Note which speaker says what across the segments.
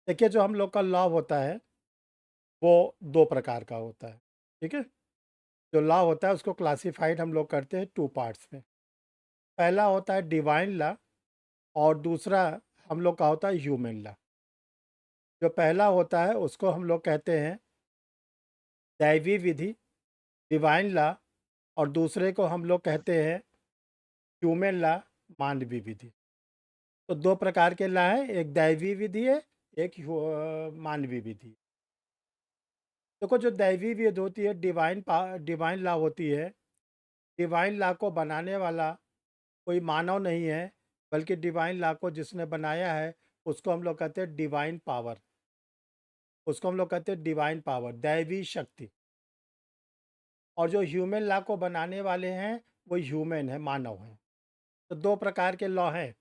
Speaker 1: देखिए, जो हम लोग का लॉ होता है, वो 2 प्रकार का होता है, ठीक है? जो लॉ होता है उसको क्लासिफ़ाइड हम लोग करते हैं 2 पार्ट्स में। पहला होता है डिवाइन लॉ और दूसरा हम लोग का होता है ह्यूमन लॉ। जो पहला होता है उसको हम लोग कहते हैं दैवीय विधि, डिवाइन लॉ, और दूसरे को हम लोग कहते हैं ह्यूमन लॉ, मानवीय विधि। तो 2 प्रकार के लॉ हैं, एक दैवीय विधि है, एक मानवीय विधि। देखो, जो दैवीय विधि होती है, डिवाइन लॉ होती है। डिवाइन लॉ को बनाने वाला कोई मानव नहीं है, बल्कि डिवाइन लॉ को जिसने बनाया है उसको हम लोग कहते हैं डिवाइन पावर। उसको हम लोग कहते हैं डिवाइन पावर, दैवी शक्ति। और जो ह्यूमन लॉ को बनाने वाले हैं वो ह्यूमन है, मानव है। तो 2 प्रकार के लॉ हैं।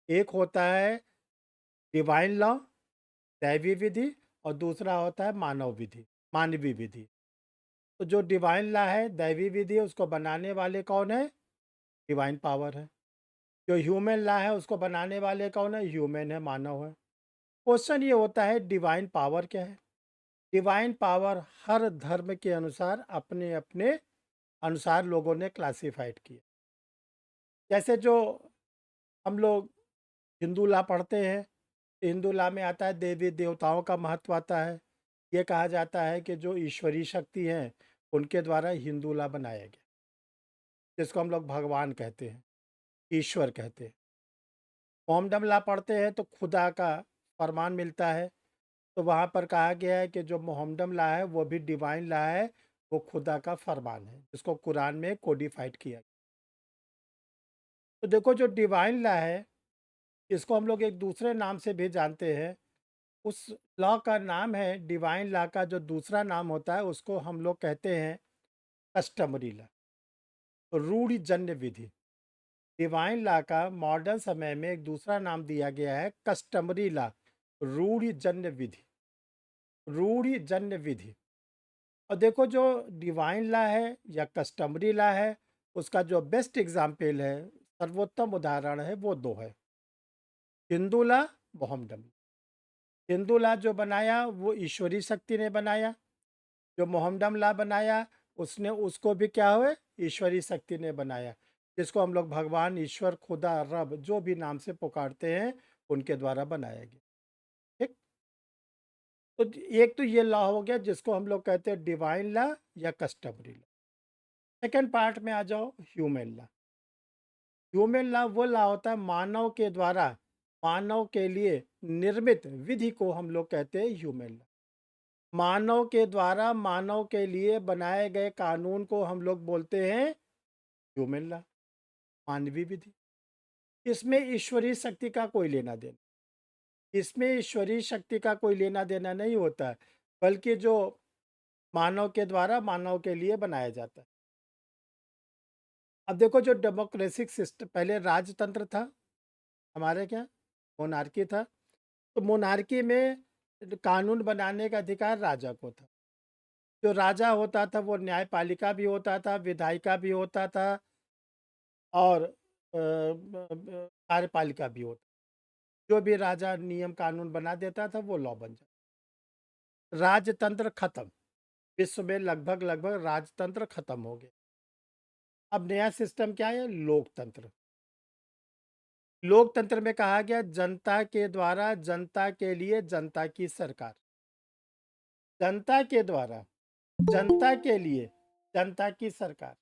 Speaker 1: एक होता है डिवाइन लॉ, दैवी विधि, और दूसरा होता है मानव विधि, मानवीय विधि। तो जो डिवाइन लॉ है, दैवी विधि है, उसको बनाने वाले कौन है? डिवाइन पावर है। जो ह्यूमन लॉ है उसको बनाने वाले कौन है? ह्यूमन है, मानव है। क्वेश्चन ये होता है डिवाइन पावर क्या है? डिवाइन पावर हर धर्म के अनुसार अपने अपने अनुसार लोगों ने क्लासिफाइड किया। जैसे जो हम लोग हिंदू लॉ पढ़ते हैं, हिंदू लॉ में आता है देवी देवताओं का महत्व आता है। ये कहा जाता है कि जो ईश्वरीय शक्ति हैं उनके द्वारा हिंदू लॉ बनाया गया, जिसको हम लोग भगवान कहते हैं, ईश्वर कहते हैं। मोहम्मडन लॉ पढ़ते हैं तो खुदा का फरमान मिलता है। तो वहाँ पर कहा गया है कि जो मोहम्मडन लॉ है वो भी डिवाइन लॉ है, वो खुदा का फरमान है, जिसको कुरान में कोडिफाइड किया गया। तो देखो, जो डिवाइन लॉ है इसको हम लोग एक दूसरे नाम से भी जानते हैं। उस लॉ का नाम है, डिवाइन लॉ का जो दूसरा नाम होता है उसको हम लोग कहते हैं कस्टमरी लॉ, रूढ़िजन्य विधि। डिवाइन लॉ का मॉडर्न समय में एक दूसरा नाम दिया गया है कस्टमरी लॉ, रूढ़िजन्य विधि, रूढ़िजन्य विधि। और देखो, जो डिवाइन लॉ है या कस्टमरी लॉ है, उसका जो बेस्ट एग्जाम्पल है, सर्वोत्तम उदाहरण है, वो दो है, Hindu law, Mohammedan. Hindu law जो बनाया वो ईश्वरीय शक्ति ने बनाया। जो मोहम्मडन लॉ बनाया उसने उसको भी क्या हुए? ईश्वरीय शक्ति ने बनाया, जिसको हम लोग भगवान, ईश्वर, खुदा, रब जो भी नाम से पुकारते हैं उनके द्वारा बनाया गया। ठीक। तो एक तो ये लॉ हो गया जिसको हम लोग कहते हैं डिवाइन लॉ या कस्टमरी लॉ। सेकेंड पार्ट में आ जाओ, ह्यूमन लॉ। ह्यूमन लॉ वो लॉ होता है मानव के द्वारा मानव के लिए निर्मित विधि को हम लोग कहते हैं ह्यूमन लॉ। मानव के द्वारा मानव के लिए बनाए गए कानून को हम लोग बोलते हैं ह्यूमन लॉ, मानवीय विधि। इसमें ईश्वरीय शक्ति का कोई लेना देना, इसमें ईश्वरीय शक्ति का कोई लेना देना नहीं होता है, बल्कि जो मानव के द्वारा मानव के लिए बनाया जाता है। अब देखो, जो डेमोक्रेटिक सिस्टम, पहले राजतंत्र था हमारे क्या, मोनार्की था। तो मोनार्की में कानून बनाने का अधिकार राजा को था। जो राजा होता था वो न्यायपालिका भी होता था, विधायिका भी होता था, और कार्यपालिका भी होता। जो भी राजा नियम कानून बना देता था वो लॉ बन जाता। राजतंत्र खत्म, विश्व में लगभग लगभग राजतंत्र खत्म हो गया। अब नया सिस्टम क्या है? लोकतंत्र। लोकतंत्र में कहा गया जनता के द्वारा जनता के लिए जनता की सरकार, जनता के द्वारा जनता के लिए जनता की सरकार।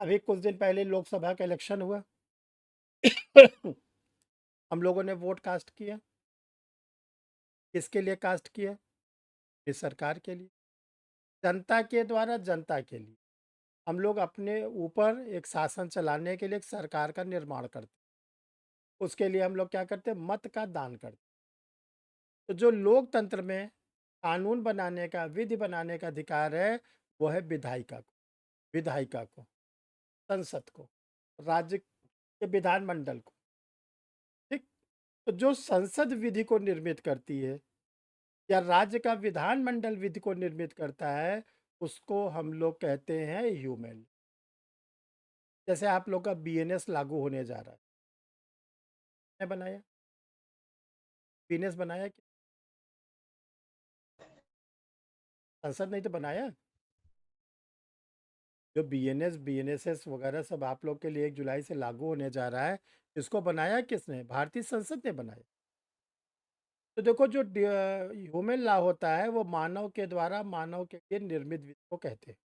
Speaker 1: अभी कुछ दिन पहले लोकसभा का इलेक्शन हुआ। हम लोगों ने वोट कास्ट किया। किसके लिए कास्ट किया? इस सरकार के लिए, जनता के द्वारा जनता के लिए। हम लोग अपने ऊपर एक शासन चलाने के लिए एक सरकार का निर्माण करते, उसके लिए हम लोग क्या करते हैं? मत का दान करते। तो जो लोकतंत्र में कानून बनाने का, विधि बनाने का अधिकार है, वो है विधायिका को, विधायिका को, संसद को, राज्य के विधानमंडल को। ठीक। तो जो संसद विधि को निर्मित करती है या राज्य का विधानमंडल विधि को निर्मित करता है, उसको हम लोग कहते हैं ह्यूमन। जैसे आप लोग का बीएनएस लागू होने जा रहा है, किसने बनाया? बीएनएस बनाया क्या? संसद ने तो बनाया। जो बीएनएस, बीएनएसएस वगैरह सब आप लोग के लिए 1 जुलाई से लागू होने जा रहा है, इसको बनाया किसने? भारतीय संसद ने बनाया। तो देखो जो ह्यूमन लॉ होता है वो मानव के द्वारा मानव के लिए निर्मित विधि को कहते हैं।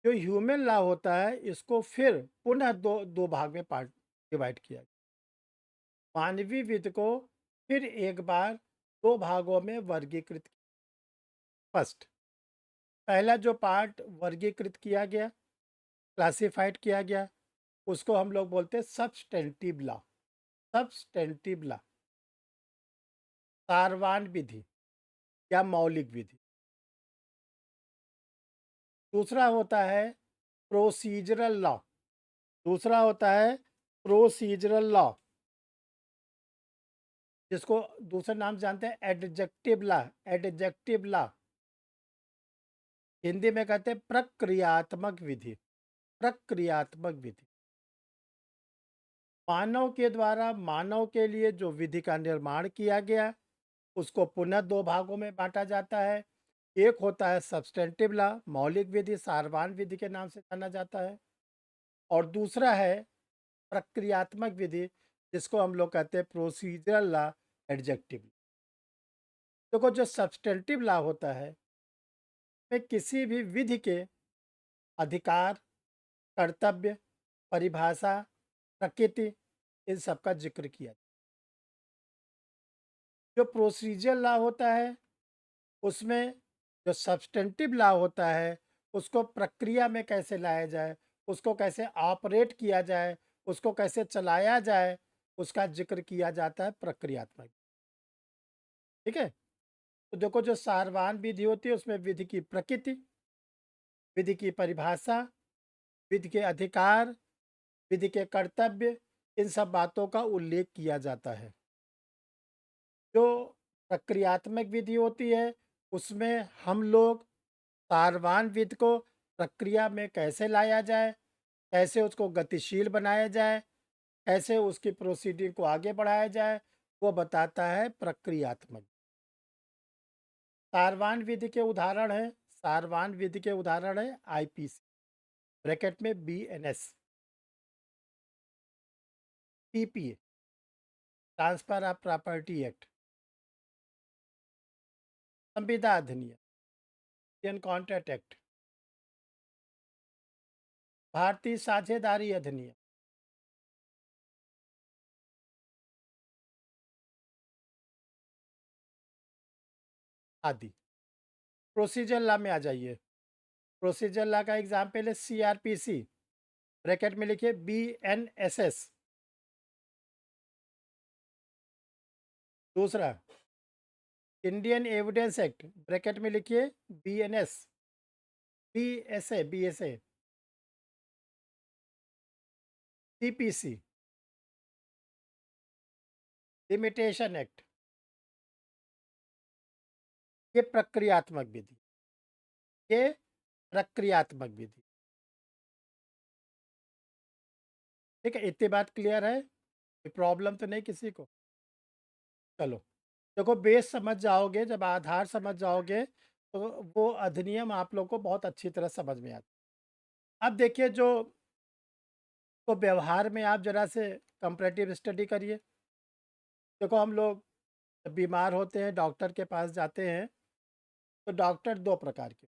Speaker 1: जो ह्यूमन लॉ होता है इसको फिर पुनः दो दो भाग में पार्ट डिवाइड किया गया। मानवीय विधि को फिर एक बार दो भागों में वर्गीकृत किया। फर्स्ट, पहला जो पार्ट वर्गीकृत किया गया, क्लासिफाइड किया गया, उसको हम लोग बोलते हैं सब्सटेंटिव लॉ। सब्सटेंटिव लॉ, सारवान विधि या मौलिक विधि। दूसरा होता है प्रोसीजरल लॉ। दूसरा होता है प्रोसीजरल लॉ, जिसको दूसरा नाम जानते हैं adjective law. Adjective law Hindi में कहते हैं प्रक्रियात्मक विधि। प्रक्रियात्मक विधि मानव के द्वारा मानव के लिए जो विधि का निर्माण किया गया, उसको पुनः दो भागों में बांटा जाता है। एक होता है सब्सटेंटिव लॉ, मौलिक विधि, सारवान विधि के नाम से जाना जाता है। और दूसरा है प्रक्रियात्मक विधि, जिसको हम लोग कहते हैं प्रोसीजरल लॉ, एडजेक्टिव। देखो जो सब्सटेंटिव लॉ होता है में किसी भी विधि के अधिकार, कर्तव्य, परिभाषा, प्रकृति, इन सब का जिक्र किया। जो प्रोसीजर लॉ होता है उसमें जो सब्सटेंटिव लॉ होता है उसको प्रक्रिया में कैसे लाया जाए, उसको कैसे ऑपरेट किया जाए, उसको कैसे चलाया जाए, उसका जिक्र किया जाता है प्रक्रियात्मक। ठीक है। तो देखो जो सारवान विधि होती है उसमें विधि की प्रकृति, विधि की परिभाषा, विधि के अधिकार, विधि के कर्तव्य, इन सब बातों का उल्लेख किया जाता है। जो प्रक्रियात्मक विधि होती है उसमें हम लोग सारवान विधि को प्रक्रिया में कैसे लाया जाए, कैसे उसको गतिशील बनाया जाए, कैसे उसकी प्रोसीडिंग को आगे बढ़ाया जाए, वो बताता है प्रक्रियात्मक। सारवान विधि के उदाहरण है, सारवान विधि के उदाहरण है आईपीसी, ब्रैकेट में BNS, TPA, transfer of property act, संविदा अधिनियम, इंडियन कॉन्ट्रैक्ट एक्ट, भारतीय साझेदारी अधिनियम, आदि। प्रोसीजर लॉ में आ जाइए। प्रोसीजर लॉ का एग्जाम्पल है सीआरपीसी, ब्रैकेट में लिखिए बीएनएसएस। दूसरा इंडियन एविडेंस एक्ट, ब्रैकेट में लिखिए BNS, BSA, BSA. CPC, limitation act, ये प्रक्रियात्मक विधि, ये प्रक्रियात्मक विधि। ठीक है, इतनी बात क्लियर है? प्रॉब्लम तो नहीं किसी को? चलो, देखो बेस समझ जाओगे, जब आधार समझ जाओगे तो वो अधिनियम आप लोग को बहुत अच्छी तरह समझ में आता। अब देखिए जो, तो व्यवहार में आप जरा से कंपैरेटिव स्टडी करिए। देखो हम लोग जब बीमार होते हैं डॉक्टर के पास जाते हैं, तो डॉक्टर दो प्रकार के।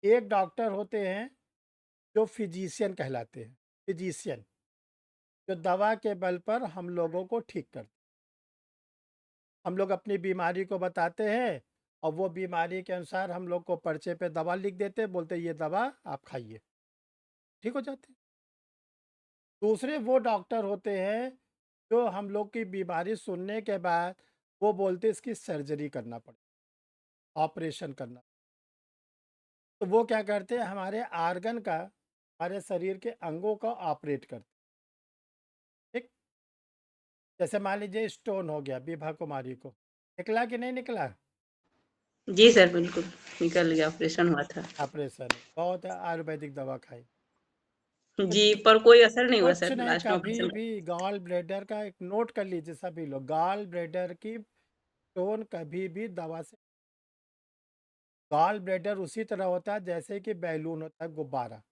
Speaker 1: एक डॉक्टर होते हैं जो फिजिशियन कहलाते हैं, फिजिशियन, जो दवा के बल पर हम लोगों को ठीक करते। हम लोग अपनी बीमारी को बताते हैं और वो बीमारी के अनुसार हम लोग को पर्चे पे दवा लिख देते हैं, बोलते हैं ये दवा आप खाइए, ठीक हो जाते हैं। दूसरे वो डॉक्टर होते हैं जो हम लोग की बीमारी सुनने के बाद वो बोलते हैं इसकी सर्जरी करना पड़े, ऑपरेशन करना। तो वो क्या करते हैं, हमारे आर्गन का, हमारे शरीर के अंगों का ऑपरेट करते। ठीक, जैसे मान लीजिए स्टोन हो गया विभा कुमारी को, निकला कि नहीं निकला?
Speaker 2: जी सर, बिल्कुल निकल गया, ऑपरेशन हुआ था।
Speaker 1: ऑपरेशन, बहुत आयुर्वेदिक दवा खाई।
Speaker 2: जी, पर कोई असर नहीं हुआ
Speaker 1: कुछ
Speaker 2: सर
Speaker 1: नहीं,
Speaker 2: लास्ट में
Speaker 1: कभी
Speaker 2: ऑपरेशन।
Speaker 1: भी गॉल ब्लैडर का एक नोट कर लीजिए सभी लोग, गॉल ब्लैडर की स्टोन कभी भी दवा से गॉल ब्लैडर उसी तरह होता है जैसे कि बैलून होता है, गुब्बारा।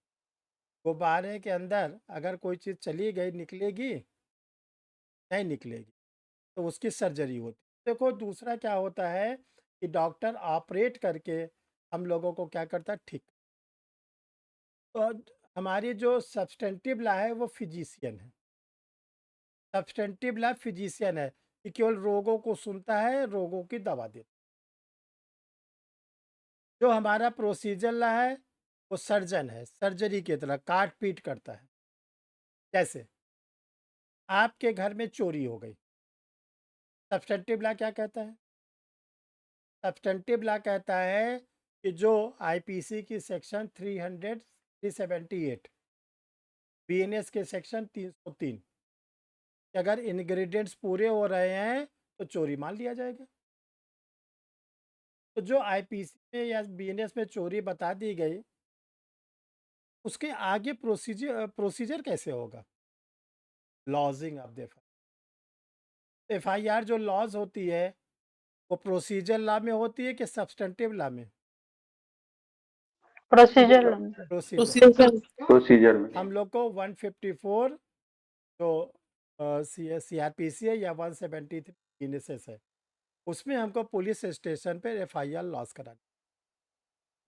Speaker 1: गुब्बारे के अंदर अगर कोई चीज़ चली गई, निकलेगी? नहीं निकलेगी, तो उसकी सर्जरी होती है। देखो दूसरा क्या होता है कि डॉक्टर ऑपरेट करके हम लोगों को क्या करता है, ठीक। तो हमारी जो सब्सटेंटिव लॉ है वो फिजिशियन है। सब्सटेंटिव लॉ फिजिशियन है कि केवल रोगों को सुनता है, रोगों की दवा देता है। जो हमारा प्रोसीजर लॉ है वो सर्जन है, सर्जरी की तरह काट पीट करता है। जैसे आपके घर में चोरी हो गई, सब्सटेंटिव लॉ क्या कहता है? सब्सटेंटिव लॉ कहता है कि जो आईपीसी की सेक्शन 378, बीएनएस के सेक्शन 303, कि अगर इंग्रेडिएंट्स पूरे हो रहे हैं तो चोरी मान लिया जाएगा। तो जो आईपीसी में या बीएनएस में चोरी बता दी गई, उसके आगे प्रोसीजर कैसे होगा? लॉजिंग ऑफ द एफआईआर जो लॉज होती है वो प्रोसीजर लॉ में होती है कि सब्सटेंटिव लॉ में?
Speaker 3: Procedure
Speaker 1: procedure.
Speaker 4: प्रोसीजर में।
Speaker 1: हम लोग को 154 जो सीआरपीसी है या 173 इनिसेस है, उसमें हमको पुलिस स्टेशन पे एफआईआर लॉस करानी।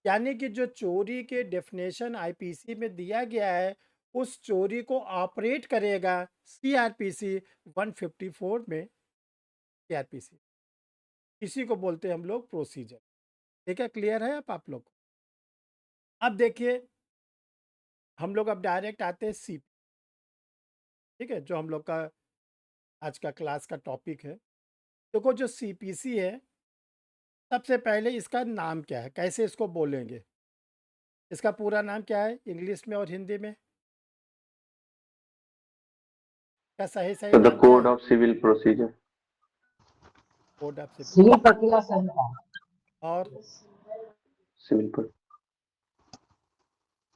Speaker 1: यानी कि जो चोरी के डेफिनेशन आईपीसी में दिया गया है, उस चोरी को ऑपरेट करेगा सीआरपीसी 154 में। सीआरपीसी इसी को बोलते हैं हम लोग प्रोसीजर। ठीक है, क्लियर है अब आप लोग को? अब देखिए हम लोग अब डायरेक्ट आते हैं सी। ठीक है, जो हम लोग का आज का क्लास का टॉपिक है। देखो जो सीपीसी है, सबसे पहले इसका नाम क्या है, कैसे इसको बोलेंगे? इसका पूरा नाम क्या है इंग्लिश में और हिंदी में? क्या सही सही
Speaker 4: तो द
Speaker 1: नाम क्या
Speaker 4: कोड
Speaker 1: है?
Speaker 4: Of civil procedure.
Speaker 1: Code of civil.
Speaker 5: Civil प्रक्रिया संहिता।
Speaker 1: और
Speaker 4: सिविल पर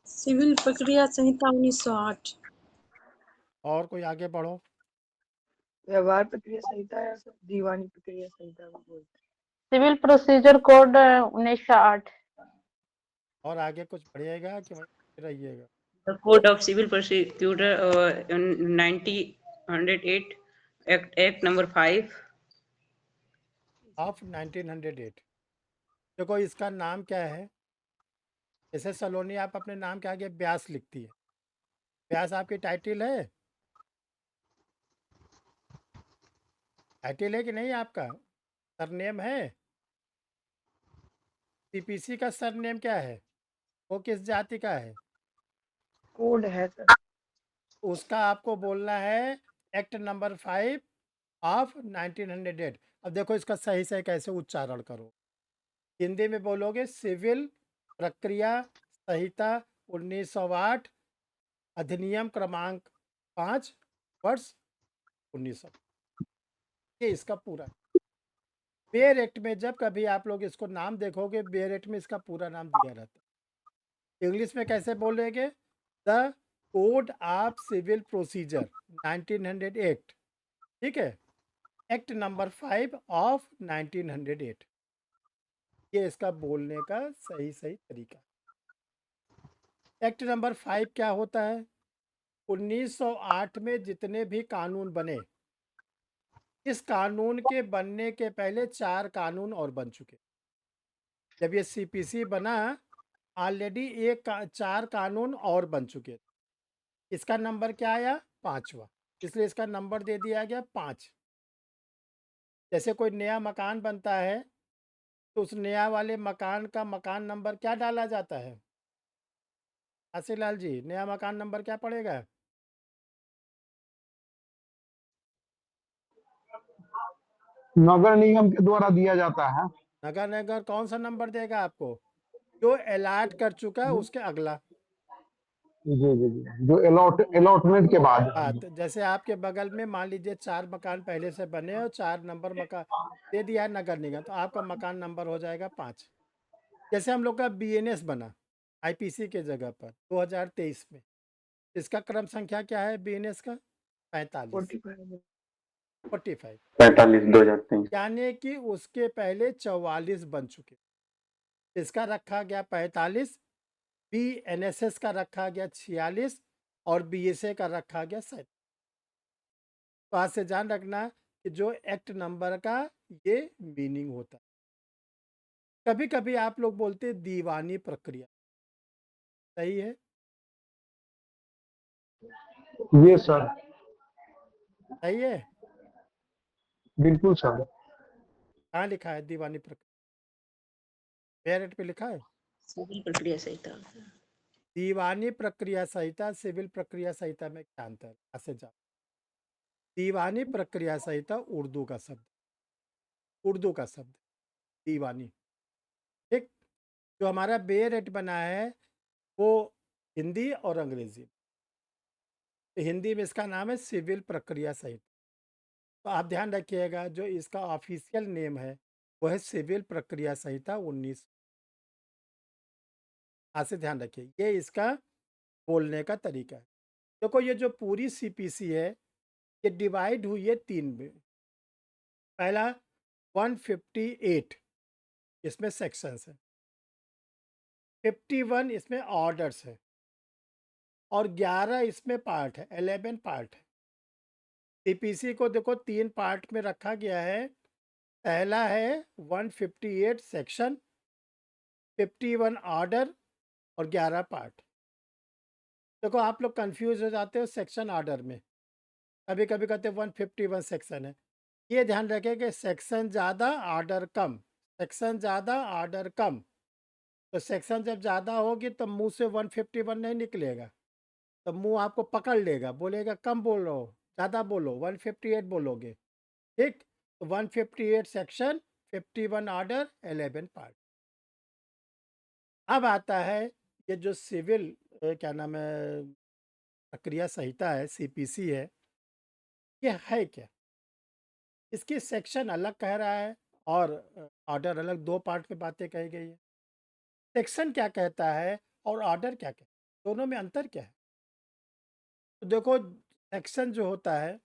Speaker 6: सिविल प्रक्रिया संहिता 1908।
Speaker 1: और कोई आगे बढ़ो।
Speaker 5: व्यवहार प्रक्रिया संहिता या दीवानी प्रक्रिया संहिता भी बोलते हैं।
Speaker 3: Civil procedure code 1908।
Speaker 1: और आगे कुछ बढ़िएगा कि वहीं रहिएगा?
Speaker 2: The Code of Civil Procedure 1908, Act number 5
Speaker 1: of 1908। देखो इसका नाम क्या है? जैसे सलोनी आप अपने नाम के आगे व्यास लिखती है, व्यास आपकी टाइटल है? टाइटल है कि नहीं आपका? सरनेम है? सीपीसी का सरनेम क्या है? वो किस जाति का है?
Speaker 5: कोड है सर।
Speaker 1: उसका आपको बोलना है एक्ट नंबर 5 ऑफ 1908। अब देखो इसका सही से कैसे उच्चारण करो। हिंदी में बोलोगे सिविल प्रक्रिया संहिता 1908, अधिनियम क्रमांक 5 वर्ष 1900। ये इसका पूरा। बेयर एक्ट में जब कभी आप लोग इसको नाम देखोगे, बेयर एक्ट में इसका पूरा नाम दिया रहता है। इंग्लिश में कैसे बोलेंगे? The code of civil procedure 1908। ठीक है, एक्ट नंबर 5 ऑफ 1908। ये इसका बोलने का सही सही तरीका। एक्ट नंबर 5 क्या होता है? 1908 में जितने भी कानून बने, इस कानून के बनने के पहले 4 कानून और बन चुके। जब ये सीपीसी बना, ऑलरेडी 4 कानून और बन चुके। इसका नंबर क्या आया? 5वां, इसलिए इसका नंबर दे दिया गया 5। जैसे कोई नया मकान बनता है तो उस नया वाले मकान का मकान नंबर क्या डाला जाता है? आशीलाल जी, नया मकान नंबर क्या पड़ेगा?
Speaker 7: नगर निगम के द्वारा दिया जाता है।
Speaker 1: नगर नगर कौन सा नंबर देगा आपको? जो अलॉट कर चुका है उसके अगला।
Speaker 7: जी जी जी, जो अलॉटमेंट के बाद।
Speaker 1: हाँ, तो जैसे आपके बगल में मान लीजिए 4 मकान पहले से बने और 4 नंबर मकान दे दिया है नगर निगम, तो आपका मकान नंबर हो जाएगा 5। जैसे हम लोग का बीएनएस बना आईपीसी के जगह पर 2023 में, इसका क्रम संख्या क्या है बीएनएस का? 45। 45
Speaker 4: 45 2023।
Speaker 1: यानी कि उसके पहले 44 बन चुके। इसका रखा गया 45, BNSS का रखा गया 46 और BSA का रखा गया 7। तो आज से जान रखना कि जो एक्ट नंबर का ये मीनिंग होता है। कभी कभी आप लोग बोलते हैं दीवानी प्रक्रिया, सही है?
Speaker 7: यस सर,
Speaker 1: सही है?
Speaker 7: बिल्कुल सर।
Speaker 1: कहाँ लिखा है दीवानी प्रक्रिया? पेरेट पे लिखा है?
Speaker 2: सिविल प्रक्रिया संहिता।
Speaker 1: दीवानी प्रक्रिया संहिता सिविल प्रक्रिया संहिता में क्या अंतर है? ऐसे जा दीवानी प्रक्रिया संहिता उर्दू का शब्द दीवानी, ठीक। जो हमारा बेरेट बना है वो हिंदी और अंग्रेजी। तो हिंदी में इसका नाम है सिविल प्रक्रिया संहिता। तो आप ध्यान रखिएगा जो इसका ऑफिशियल नेम है वो है सिविल प्रक्रिया संहिता 19। आज से ध्यान रखिए, ये इसका बोलने का तरीका है। देखो ये जो पूरी CPC है ये डिवाइड हुई है 3 में। पहला 158 इसमें सेक्शंस है, 51 इसमें ऑर्डर्स है और 11 इसमें पार्ट है, 11 पार्ट है। CPC को देखो 3 पार्ट में रखा गया है। पहला है 158 सेक्शन, 51 ऑर्डर और 11 पार्ट। देखो आप लोग कंफ्यूज हो जाते हो सेक्शन ऑर्डर में, कभी कभी कहते हैं 151 सेक्शन है। ये ध्यान रखें कि सेक्शन ज़्यादा ऑर्डर कम, सेक्शन ज़्यादा ऑर्डर कम। तो सेक्शन जब ज़्यादा होगी तो मुंह से 151 नहीं निकलेगा, तो मुंह आपको पकड़ लेगा, बोलेगा कम बोलो, ज़्यादा बोलो, 158 बोलोगे, ठीक। तो 158 सेक्शन, 51 ऑर्डर, 11 पार्ट। अब आता है ये जो सिविल क्या नाम है प्रक्रिया संहिता है, CPC है, ये है क्या? इसकी सेक्शन अलग कह रहा है और ऑर्डर अलग, 2 पार्ट में बातें कही गई है। सेक्शन क्या कहता है और ऑर्डर क्या कहता है, दोनों में अंतर क्या है? तो देखो सेक्शन जो होता है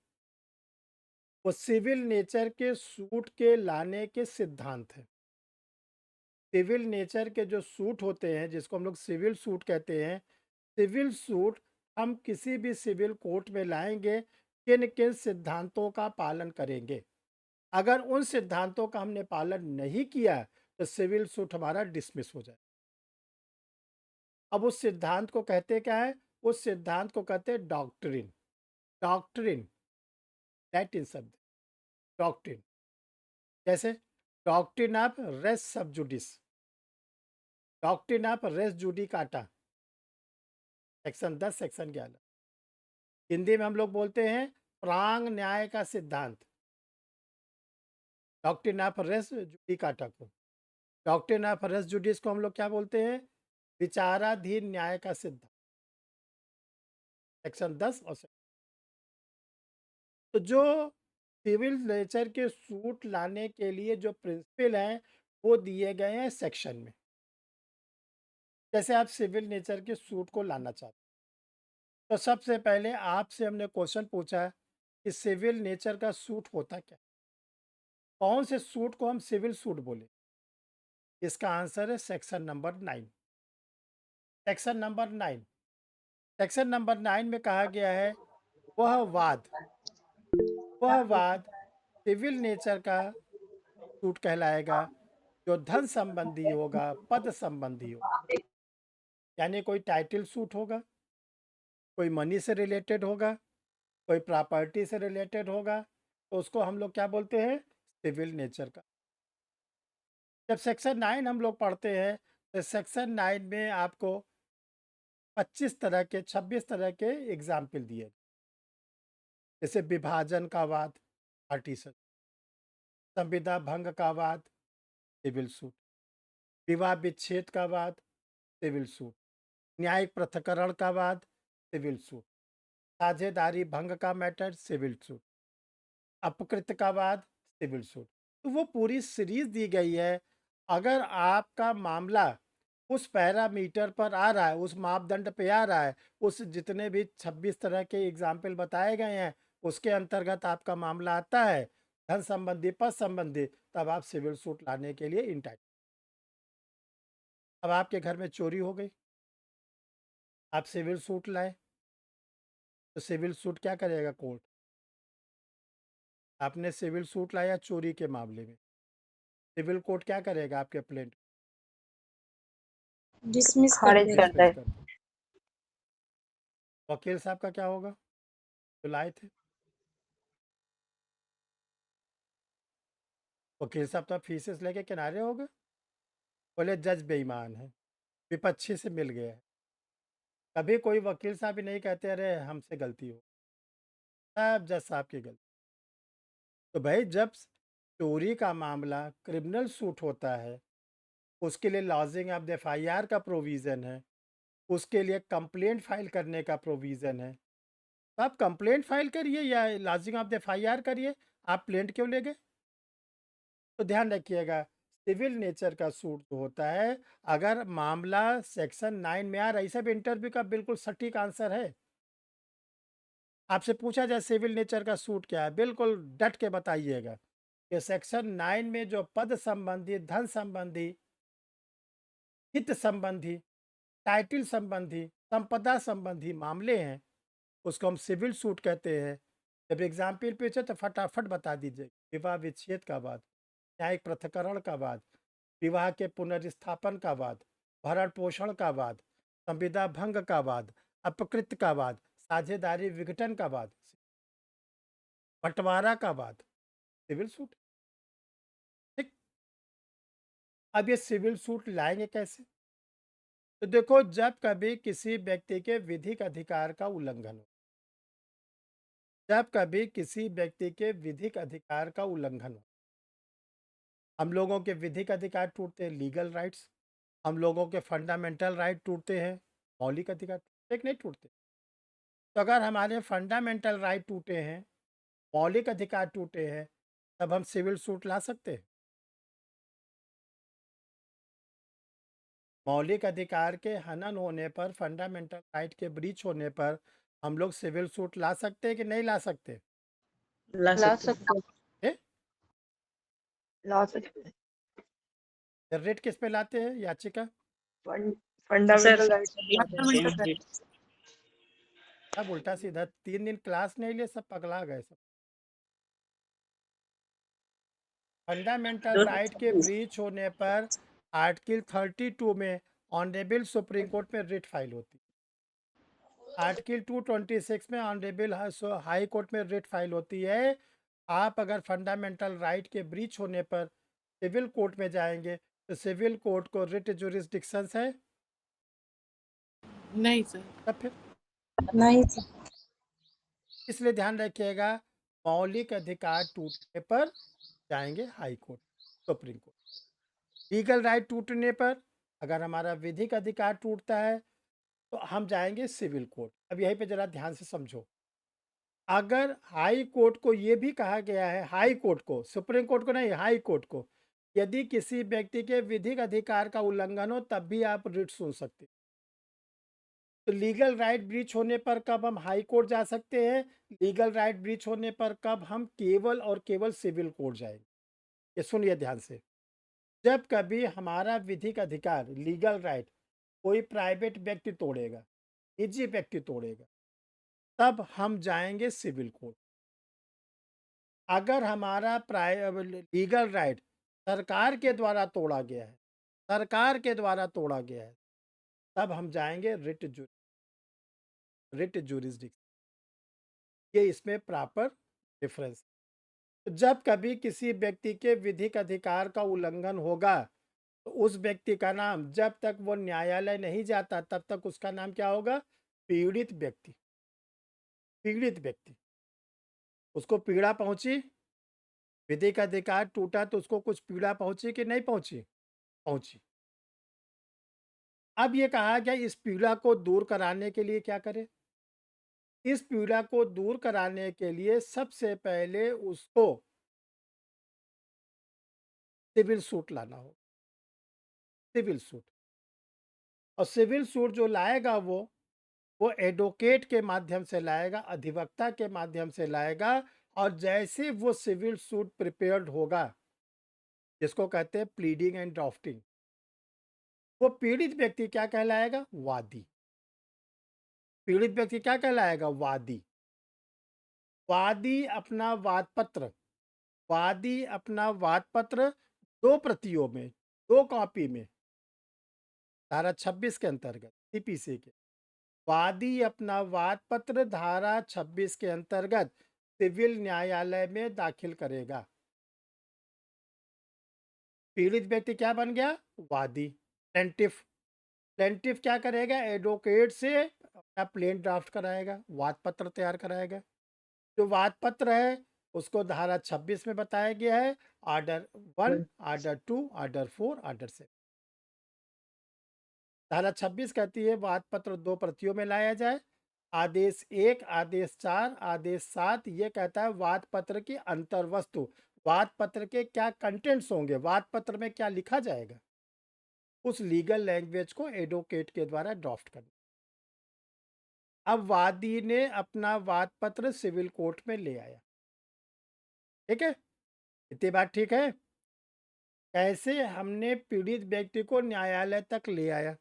Speaker 1: वो सिविल नेचर के सूट के लाने के सिद्धांत है। सिविल नेचर के जो सूट होते हैं जिसको हम लोग सिविल सूट कहते हैं, सिविल सूट हम किसी भी सिविल कोर्ट में लाएंगे, किन किन सिद्धांतों का पालन करेंगे। अगर उन सिद्धांतों का हमने पालन नहीं किया तो सिविल सूट हमारा डिसमिस हो जाए। अब उस सिद्धांत को कहते क्या है? उस सिद्धांत को कहते हैं डॉक्ट्रिन। डॉक्ट्रिन लैटिन शब्द डॉक्ट्रिन, जैसे doctrine of res sub judice, doctrine of res judicata, section 10 section 11। Hindi में हम लोग बोलते हैं प्रांग न्याय का सिद्धांत, डॉक्ट्रिन ऑफ रेस जुडिकाटा को। डॉक्ट्रिन ऑफ रेस जुडिस को हम लोग क्या बोलते हैं? विचाराधीन न्याय का सिद्धांत, सेक्शन 10 और तो जो सिविल नेचर के सूट लाने के लिए जो प्रिंसिपल हैं वो दिए गए हैं सेक्शन में। जैसे आप सिविल नेचर के सूट को लाना चाहते हैं तो सबसे पहले आपसे हमने क्वेश्चन पूछा कि सिविल नेचर का सूट होता क्या, कौन से सूट को हम सिविल सूट बोले? इसका आंसर है section number 9। Section number 9, section number 9 में कहा गया है वह वाद सिविल नेचर का सूट कहलाएगा जो धन संबंधी होगा, पद संबंधी होगा। यानी कोई टाइटल सूट होगा, कोई मनी से रिलेटेड होगा, कोई प्रॉपर्टी से रिलेटेड होगा, तो उसको हम लोग क्या बोलते हैं? सिविल नेचर का। जब सेक्शन 9 हम लोग पढ़ते हैं तो सेक्शन 9 में आपको 26 तरह के 26 तरह के एग्जाम्पल दिए, जैसे विभाजन का वाद पार्टीशन, संविदा भंग का वाद सिविल सूट, विवाह विच्छेद का वाद सिविल सूट, न्यायिक पृथक्करण का वाद सिविल सूट, साझेदारी भंग का मैटर सिविल सूट, अपकृत का वाद सिविल सूट। तो वो पूरी सीरीज दी गई है। अगर आपका मामला उस पैरामीटर पर आ रहा है, उस मापदंड पे आ रहा है, उस जितने भी 26 तरह के एग्जाम्पल बताए गए हैं उसके अंतर्गत आपका मामला आता है, धन संबंधी पद संबंधी, तब आप सिविल सूट लाने के लिए इंटाइट। अब आपके घर में चोरी हो गई, आप सिविल सूट लाए, तो सिविल सूट क्या करेगा कोर्ट? आपने सिविल सूट लाया चोरी के मामले में, सिविल कोर्ट क्या करेगा आपके प्लेंट?
Speaker 6: डिसमिस कर
Speaker 3: खारिज
Speaker 6: देगा।
Speaker 3: कर दे।
Speaker 1: कर दे। वकील साहब का क्या होगा जो लाए थे? वकील साहब तो फीसेस लेके किनारे हो गए, बोले जज बेईमान है, विपक्षी से मिल गया है। कभी कोई वकील साहब ही नहीं कहते अरे हमसे गलती हो, सब जज साहब की गलती। तो भाई जब चोरी का मामला क्रिमिनल सूट होता है, उसके लिए लॉजिंग ऑफ द एफआईआर का प्रोविज़न है, उसके लिए कंप्लेंट फाइल करने का प्रोविज़न है। तो आप कंप्लेंट फाइल करिए या लॉजिंग ऑफ द एफआईआर करिए, आप प्लेंट क्यों ले गए? तो ध्यान रखिएगा, सिविल नेचर का सूट जो होता है, अगर मामला सेक्शन 9 में आ रहा है, सब इंटरव्यू का बिल्कुल सटीक आंसर है। आपसे पूछा जाए सिविल नेचर का सूट क्या है, बिल्कुल डट के बताइएगा कि सेक्शन 9 में जो पद संबंधी, धन संबंधी, हित संबंधी, टाइटल संबंधी, संपदा संबंधी मामले हैं, उसको हम सिविल सूट कहते हैं। जब एग्जाम्पल पूछे तो फटाफट बता दीजिए। विवाह विच्छेद का बाद, न्यायिक पृथक्करण का बाद, विवाह के पुनर्स्थापन का बाद, भरण पोषण का बाद, संविदा भंग का बाद, अपकृत का बाद, साझेदारी विघटन का बाद, बंटवारा का बाद, सिविल सूट। ठीक, अब ये सिविल सूट लाएंगे कैसे? तो देखो, जब कभी किसी व्यक्ति के विधिक अधिकार का उल्लंघन हो, जब कभी किसी व्यक्ति के विधिक अधिकार का उल्लंघन हो, हम लोगों के विधिक अधिकार टूटते हैं, लीगल राइट्स, हम लोगों के फंडामेंटल राइट टूटते हैं, मौलिक अधिकार एक नहीं टूटते। तो अगर हमारे फंडामेंटल राइट टूटे हैं, मौलिक अधिकार टूटे हैं, तब हम सिविल सूट ला सकते हैं। मौलिक अधिकार के हनन होने पर, फंडामेंटल राइट के ब्रीच होने पर हम लोग सिविल सूट ला सकते हैं कि नहीं ला सकते?
Speaker 2: ला
Speaker 3: ला
Speaker 2: सकते हैं।
Speaker 3: सकते।
Speaker 1: ए?
Speaker 5: ला सकते हैं।
Speaker 1: रेट किस पे लाते हैं याचिका?
Speaker 5: Fund
Speaker 2: sir
Speaker 5: fundamental right
Speaker 2: fundamental right.
Speaker 1: सब उल्टा सीधा, 3 दिन क्लास नहीं लिए, सब पगला गए सब। फंडामेंटल राइट के ब्रीच होने पर आर्टिकल 32 में ऑनरेबल सुप्रीम कोर्ट में रिट फाइल होती है। आर्टिकल 226 में ऑनरेबल हाई कोर्ट में रिट फाइल होती है। आप अगर फंडामेंटल राइट के ब्रीच होने पर सिविल कोर्ट में जाएंगे तो सिविल कोर्ट को रिट जुरिस्डिक्शन है?
Speaker 6: नहीं सर।
Speaker 1: तब फिर
Speaker 6: नहीं सर।
Speaker 1: इसलिए ध्यान रखिएगा, मौलिक अधिकार टूटने पर जाएंगे high court, supreme court. Legal right टूटने पर, अगर हमारा विधिक अधिकार टूटता है तो हम जाएंगे सिविल कोर्ट। अब यहीं पे जरा ध्यान से समझो, अगर हाई कोर्ट को ये भी कहा गया है, हाई कोर्ट को, सुप्रीम कोर्ट को नहीं, हाई कोर्ट को, यदि किसी व्यक्ति के विधिक अधिकार का उल्लंघन हो तब भी आप रिट सुन सकते। तो लीगल राइट ब्रीच होने पर कब हम हाई कोर्ट जा सकते हैं? लीगल राइट ब्रीच होने पर कब हम केवल और केवल सिविल कोर्ट जाएंगे। ये सुनिए ध्यान से, जब कभी हमारा विधिक अधिकार, लीगल राइट, कोई प्राइवेट व्यक्ति तोड़ेगा, निजी व्यक्ति तोड़ेगा, तब हम जाएंगे सिविल कोर्ट। अगर हमारा लीगल राइट सरकार के द्वारा तोड़ा गया है, सरकार के द्वारा तोड़ा गया है, तब हम जाएंगे रिट जुरिस्डिक्शन। ये इसमें प्रॉपर डिफरेंस। तो जब कभी किसी व्यक्ति के विधिक अधिकार का उल्लंघन होगा तो उस व्यक्ति का नाम, जब तक वो न्यायालय नहीं जाता तब तक उसका नाम क्या होगा? पीड़ित व्यक्ति। पीड़ित व्यक्ति, उसको पीड़ा पहुंची, विधिक अधिकार टूटा तो उसको कुछ पीड़ा पहुंची कि नहीं पहुंची? पहुंची। अब ये कहा गया इस पीड़ा को दूर कराने के लिए क्या करें? इस पीड़ा को दूर कराने के लिए सबसे पहले उसको सिविल सूट लाना हो, सिविल सूट। और सिविल सूट जो लाएगा वो एडवोकेट के माध्यम से लाएगा, अधिवक्ता के माध्यम से लाएगा। और जैसे वो सिविल सूट प्रिपेयर्ड होगा, जिसको कहते हैं प्लीडिंग एंड ड्राफ्टिंग, वो पीड़ित व्यक्ति क्या कहलाएगा? वादी। पीड़ित व्यक्ति क्या कहलाएगा? वादी। वादी अपना वाद पत्र 2 प्रतियों में, 2 कॉपी में, धारा 26 के अंतर्गत सीपीसी के, वादी अपना वाद पत्र धारा 26 के अंतर्गत सिविल न्यायालय में दाखिल करेगा। पीड़ित व्यक्ति क्या बन गया? वादी। प्लेंटिफ क्या करेगा? एडवोकेट से अपना प्लेन ड्राफ्ट कराएगा, वाद पत्र तैयार कराएगा। जो वाद पत्र है उसको धारा 26 में बताया गया है, ऑर्डर 1, ऑर्डर 2, ऑर्डर 4, ऑर्डर 7। धारा 26 कहती है वाद पत्र 2 प्रतियों में लाया जाए। आदेश 1, आदेश 4, आदेश 7 ये कहता है वाद पत्र की अंतर वस्तु, वाद पत्र के क्या कंटेंट्स होंगे, वाद पत्र में क्या लिखा जाएगा, उस लीगल लैंग्वेज को एडवोकेट के द्वारा ड्राफ्ट करना। अब वादी ने अपना वाद पत्र सिविल कोर्ट में ले आया। ठीक है, इतनी बात ठीक है? कैसे हमने पीड़ित व्यक्ति को न्यायालय तक ले आया?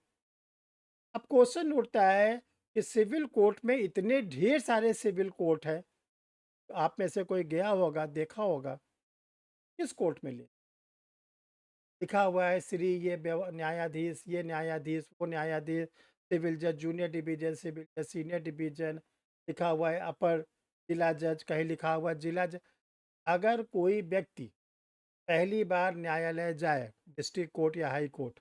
Speaker 1: अब क्वेश्चन उठता है कि सिविल कोर्ट में इतने ढेर सारे सिविल कोर्ट है, तो आप में से कोई गया होगा, देखा होगा, किस कोर्ट में ले लिखा हुआ है श्री ये न्यायाधीश, ये न्यायाधीश, वो न्यायाधीश, सिविल जज जूनियर डिवीजन, सिविल जज सीनियर डिवीजन, लिखा हुआ है अपर जिला जज, कहीं लिखा हुआ जिला जज। अगर कोई व्यक्ति पहली बार न्यायालय जाए, डिस्ट्रिक्ट कोर्ट या हाई कोर्ट,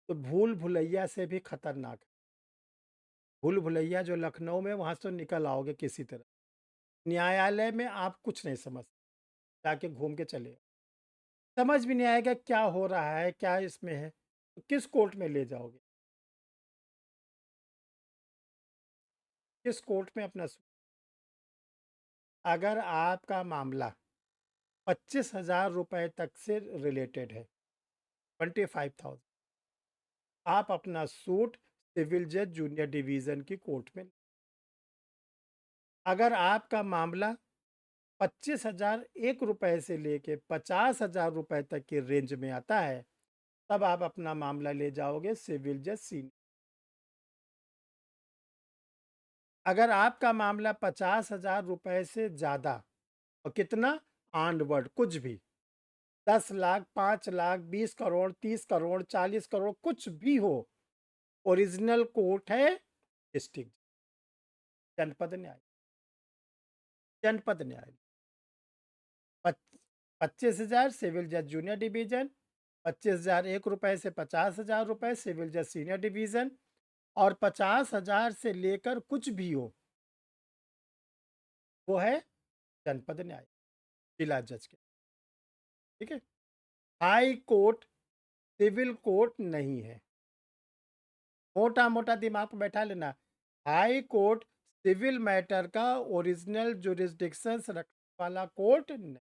Speaker 1: तो भूल भुलैया से भी खतरनाक है। भूल भुलैया जो लखनऊ में, वहाँ से निकल आओगे किसी तरह। न्यायालय में आप कुछ नहीं समझ, जाके घूम के चले, समझ भी नहीं आएगा क्या हो रहा है, क्या इसमें है, तो किस कोर्ट में ले जाओगे? किस कोर्ट में अपना अगर आपका मामला 25,000 रुपए तक से रिलेटेड है, 25,000, आप अपना सूट सिविल जज जूनियर डिवीजन की कोर्ट में। अगर आपका मामला 25,001 रुपए से लेके 50,000 रुपए तक की रेंज में आता है, तब आप अपना मामला ले जाओगे सिविल जज सीनियर। अगर आपका मामला 50,000 रुपए से ज़्यादा और कितना ऑनवर्ड, कुछ भी 10 लाख, 5 लाख, 20 करोड़, 30 करोड़, 40 करोड़, कुछ भी हो, ओरिजिनल कोर्ट है डिस्ट्रिक्ट जनपद न्यायालय। जनपद न्यायालय 25,000 सिविल जज जूनियर डिवीजन, 25,001 रुपए से 50,000 रुपए सिविल जज सीनियर डिवीजन, और 50,000 से लेकर कुछ भी हो वो है जनपद न्यायालय, जिला जज के। ठीक है, हाई कोर्ट सिविल कोर्ट नहीं है। मोटा मोटा दिमाग पर बैठा लेना, हाई कोर्ट सिविल मैटर का ओरिजिनल जुरिस्डिक्शन रखने वाला कोर्ट नहीं।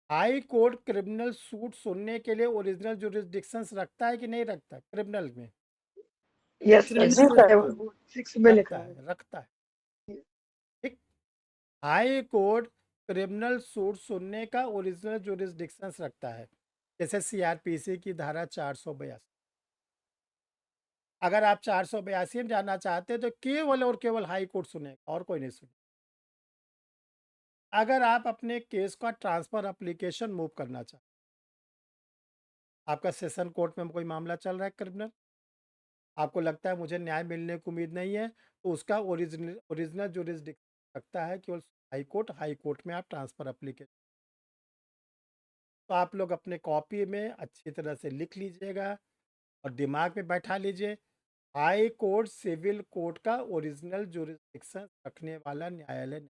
Speaker 1: हाई कोर्ट क्रिमिनल सूट सुनने के लिए ओरिजिनल जुरिस्डिक्शन रखता है कि नहीं रखता? क्रिमिनल में
Speaker 5: yes
Speaker 2: Yes,
Speaker 5: sir,
Speaker 3: sir.
Speaker 5: Level 6 में लिखा है।
Speaker 1: रखता है। ठीक, हाई कोर्ट क्रिमिनल सूट सुनने का ओरिजिनल जुरिस्डिक्शन रखता है, जैसे सीआरपीसी की धारा 482। अगर आप 482 में जाना चाहते हैं तो केवल और केवल हाई कोर्ट सुनेगा और कोई नहीं सुने। अगर आप अपने केस का ट्रांसफर एप्लीकेशन मूव करना चाहते, आपका सेशन कोर्ट में कोई मामला चल रहा है क्रिमिनल, आपको लगता है मुझे न्याय मिलने की उम्मीद नहीं है, तो उसका ओरिजिनल जुरिस्डिक्शन रखता है केवल हाई कोर्ट में आप ट्रांसफर एप्लीकेशन। तो आप लोग अपने कॉपी में अच्छी तरह से लिख लीजिएगा और दिमाग में बैठा लीजिए, हाई कोर्ट सिविल कोर्ट का ओरिजिनल जुरिस्डिक्शन रखने वाला न्यायालय नहीं।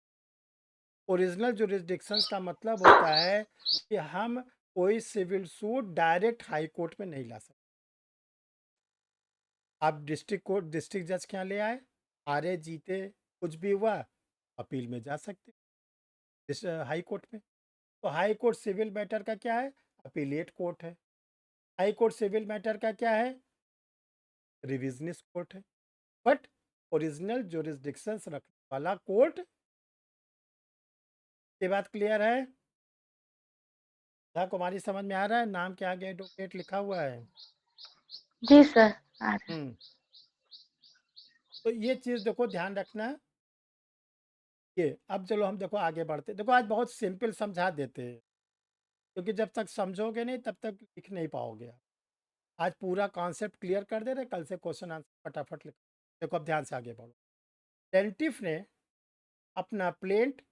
Speaker 1: ओरिजिनल जुरिस्डिक्शन का मतलब होता है कि हम कोई civil suit direct high court में नहीं ला सकते। आप डिस्ट्रिक्ट जज के यहाँ ले आए, हारे जीते कुछ भी हुआ, अपील में जा सकते हाई कोर्ट में। तो हाई कोर्ट सिविल मैटर का क्या है? अपीलेट कोर्ट है। हाई कोर्ट सिविल मैटर का क्या है? रिविजनिस्ट कोर्ट है। बट ओरिजिनल जुरिस्डिक्शन रखने वाला कोर्ट। ये बात क्लियर है? राधा कुमारी समझ में आ रहा है? नाम के आगे एडवोकेट लिखा हुआ है।
Speaker 3: जी सर, आ रहा है।
Speaker 1: तो ये चीज़ देखो ध्यान रखना। ये अब चलो हम देखो आगे बढ़ते, देखो आज बहुत सिंपल समझा देते हैं, क्योंकि जब तक समझोगे नहीं तब तक लिख नहीं पाओगे आप। आज पूरा कॉन्सेप्ट क्लियर कर दे रहे, कल से क्वेश्चन आंसर फटाफट लिख। देखो अब ध्यान से आगे बढ़ो। प्लेंटिफ ने अपना प्लेंट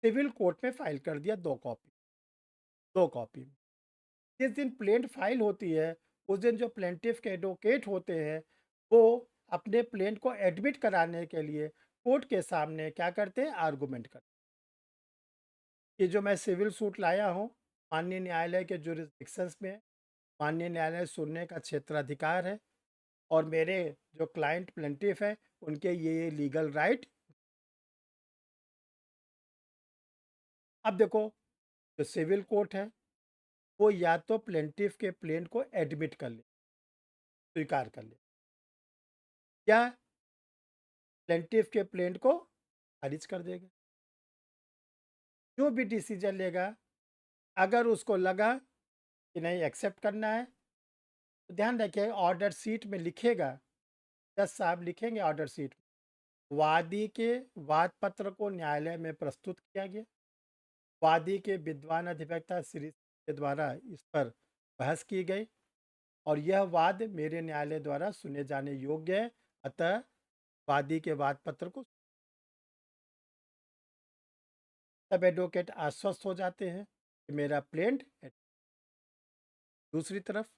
Speaker 1: सिविल कोर्ट में फाइल कर दिया 2 कॉपी। जिस दिन प्लेंट फाइल होती है उस दिन जो प्लेंटिफ के एडवोकेट होते हैं वो अपने प्लेंट को एडमिट कराने के लिए कोर्ट के सामने क्या करते हैं, आर्गूमेंट करते हैं कि जो मैं सिविल सूट लाया हूँ माननीय न्यायालय के जुरिस्डिक्शंस में, माननीय न्यायालय सुनने का क्षेत्राधिकार है और मेरे जो क्लाइंट प्लेंटिफ है उनके ये लीगल राइट। अब देखो जो सिविल कोर्ट है वो या तो प्लेंटिफ के प्लेंट को एडमिट कर ले, स्वीकार कर ले, या प्लेंटिफ के प्लेंट को खारिज कर देगा। जो भी डिसीजन लेगा, अगर उसको लगा कि नहीं एक्सेप्ट करना है तो ध्यान रखिए ऑर्डर सीट में लिखेगा, जज साहब लिखेंगे ऑर्डर सीट में, वादी के वाद पत्र को न्यायालय में प्रस्तुत किया गया, वादी के विद्वान अधिवक्ता श्री के द्वारा इस पर बहस की गई और यह वाद मेरे न्यायालय द्वारा सुने जाने योग्य है, अतः वादी के वाद पत्र को। तब एडवोकेट आश्वस्त हो जाते हैं कि मेरा प्लेंट। दूसरी तरफ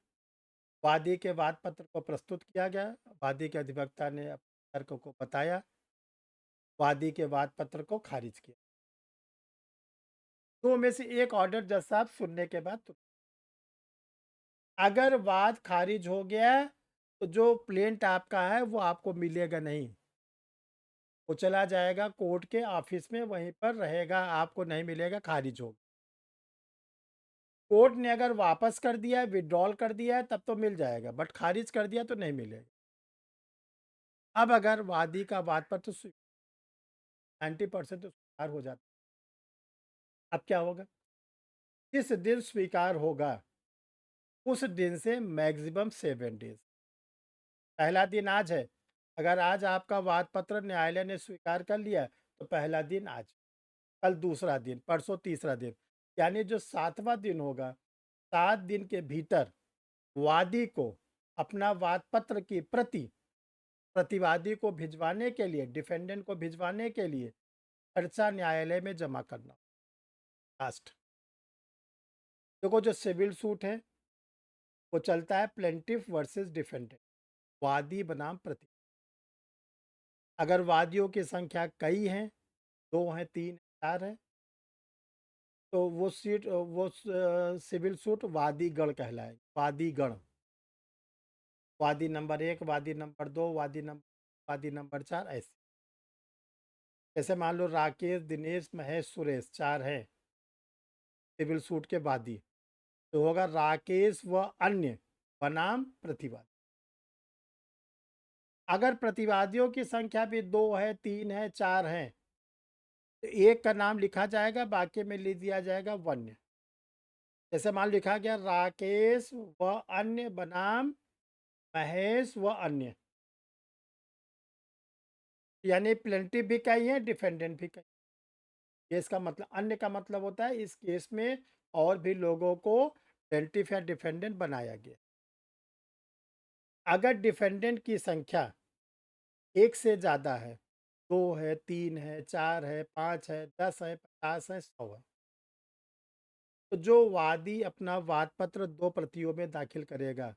Speaker 1: वादी के वाद पत्र को प्रस्तुत किया गया, वादी के अधिवक्ता ने अपने तर्क को बताया, वादी के वाद पत्र को खारिज किया। दो में से एक ऑर्डर जज साहब सुनने के बाद तो अगर वाद खारिज हो गया तो जो प्लेंट आपका है वो आपको मिलेगा नहीं, वो चला जाएगा कोर्ट के ऑफिस में, वहीं पर रहेगा, आपको नहीं मिलेगा, खारिज होगा। कोर्ट ने अगर वापस कर दिया है, विड्रॉल कर दिया है तब तो मिल जाएगा, बट खारिज कर दिया तो नहीं मिलेगा। अब अगर वादी का वाद पत्र 90% तो स्वीकार हो जाता, अब क्या होगा, जिस दिन स्वीकार होगा उस दिन से मैक्सिमम 7 डेज। पहला दिन आज है, अगर आज आपका वाद पत्र न्यायालय ने स्वीकार कर लिया तो पहला दिन आज, कल दूसरा दिन, परसों तीसरा दिन, यानी जो 7वां दिन होगा, 7 दिन के भीतर वादी को अपना वाद पत्र की प्रति प्रतिवादी को भिजवाने के लिए, डिफेंडेंट को भिजवाने के लिए खर्चा न्यायालय में जमा करना। लास्ट देखो जो सिविल सूट है वो चलता है प्लेंटिफ वर्सेस डिफेंडेंट, वादी बनाम प्रति। अगर वादियों की संख्या कई हैं, 2 हैं, 3 हैं, 4 हैं, तो वो सिविल सूट वादी गण कहलाए, वादी गण, वादी नंबर 1, वादी नंबर 2, वादी नंबर 4, ऐसे। जैसे मान लो राकेश, दिनेश, महेश, सुरेश 4 हैं सिविल सूट के वादी, तो होगा राकेश व अन्य बनाम प्रतिवादी। अगर प्रतिवादियों की संख्या भी 2 है, 3 है, 4 है, तो एक का नाम लिखा जाएगा, बाकी में लिख दिया जाएगा वन्य। जैसे मान लिखा गया राकेश व अन्य बनाम महेश व अन्य, यानी प्लेंटिफ भी कई है, डिफेंडेंट भी कई। ये इसका मतलब, अन्य का मतलब होता है इस केस में और भी लोगों को प्लेंटिफ या डिफेंडेंट बनाया गया। अगर डिफेंडेंट की संख्या 1 से ज़्यादा है, 2 है, 3 है, 4 है, 5 है, 10 है, 50 है, 100 है, तो जो वादी अपना वाद पत्र 2 प्रतियों में दाखिल करेगा,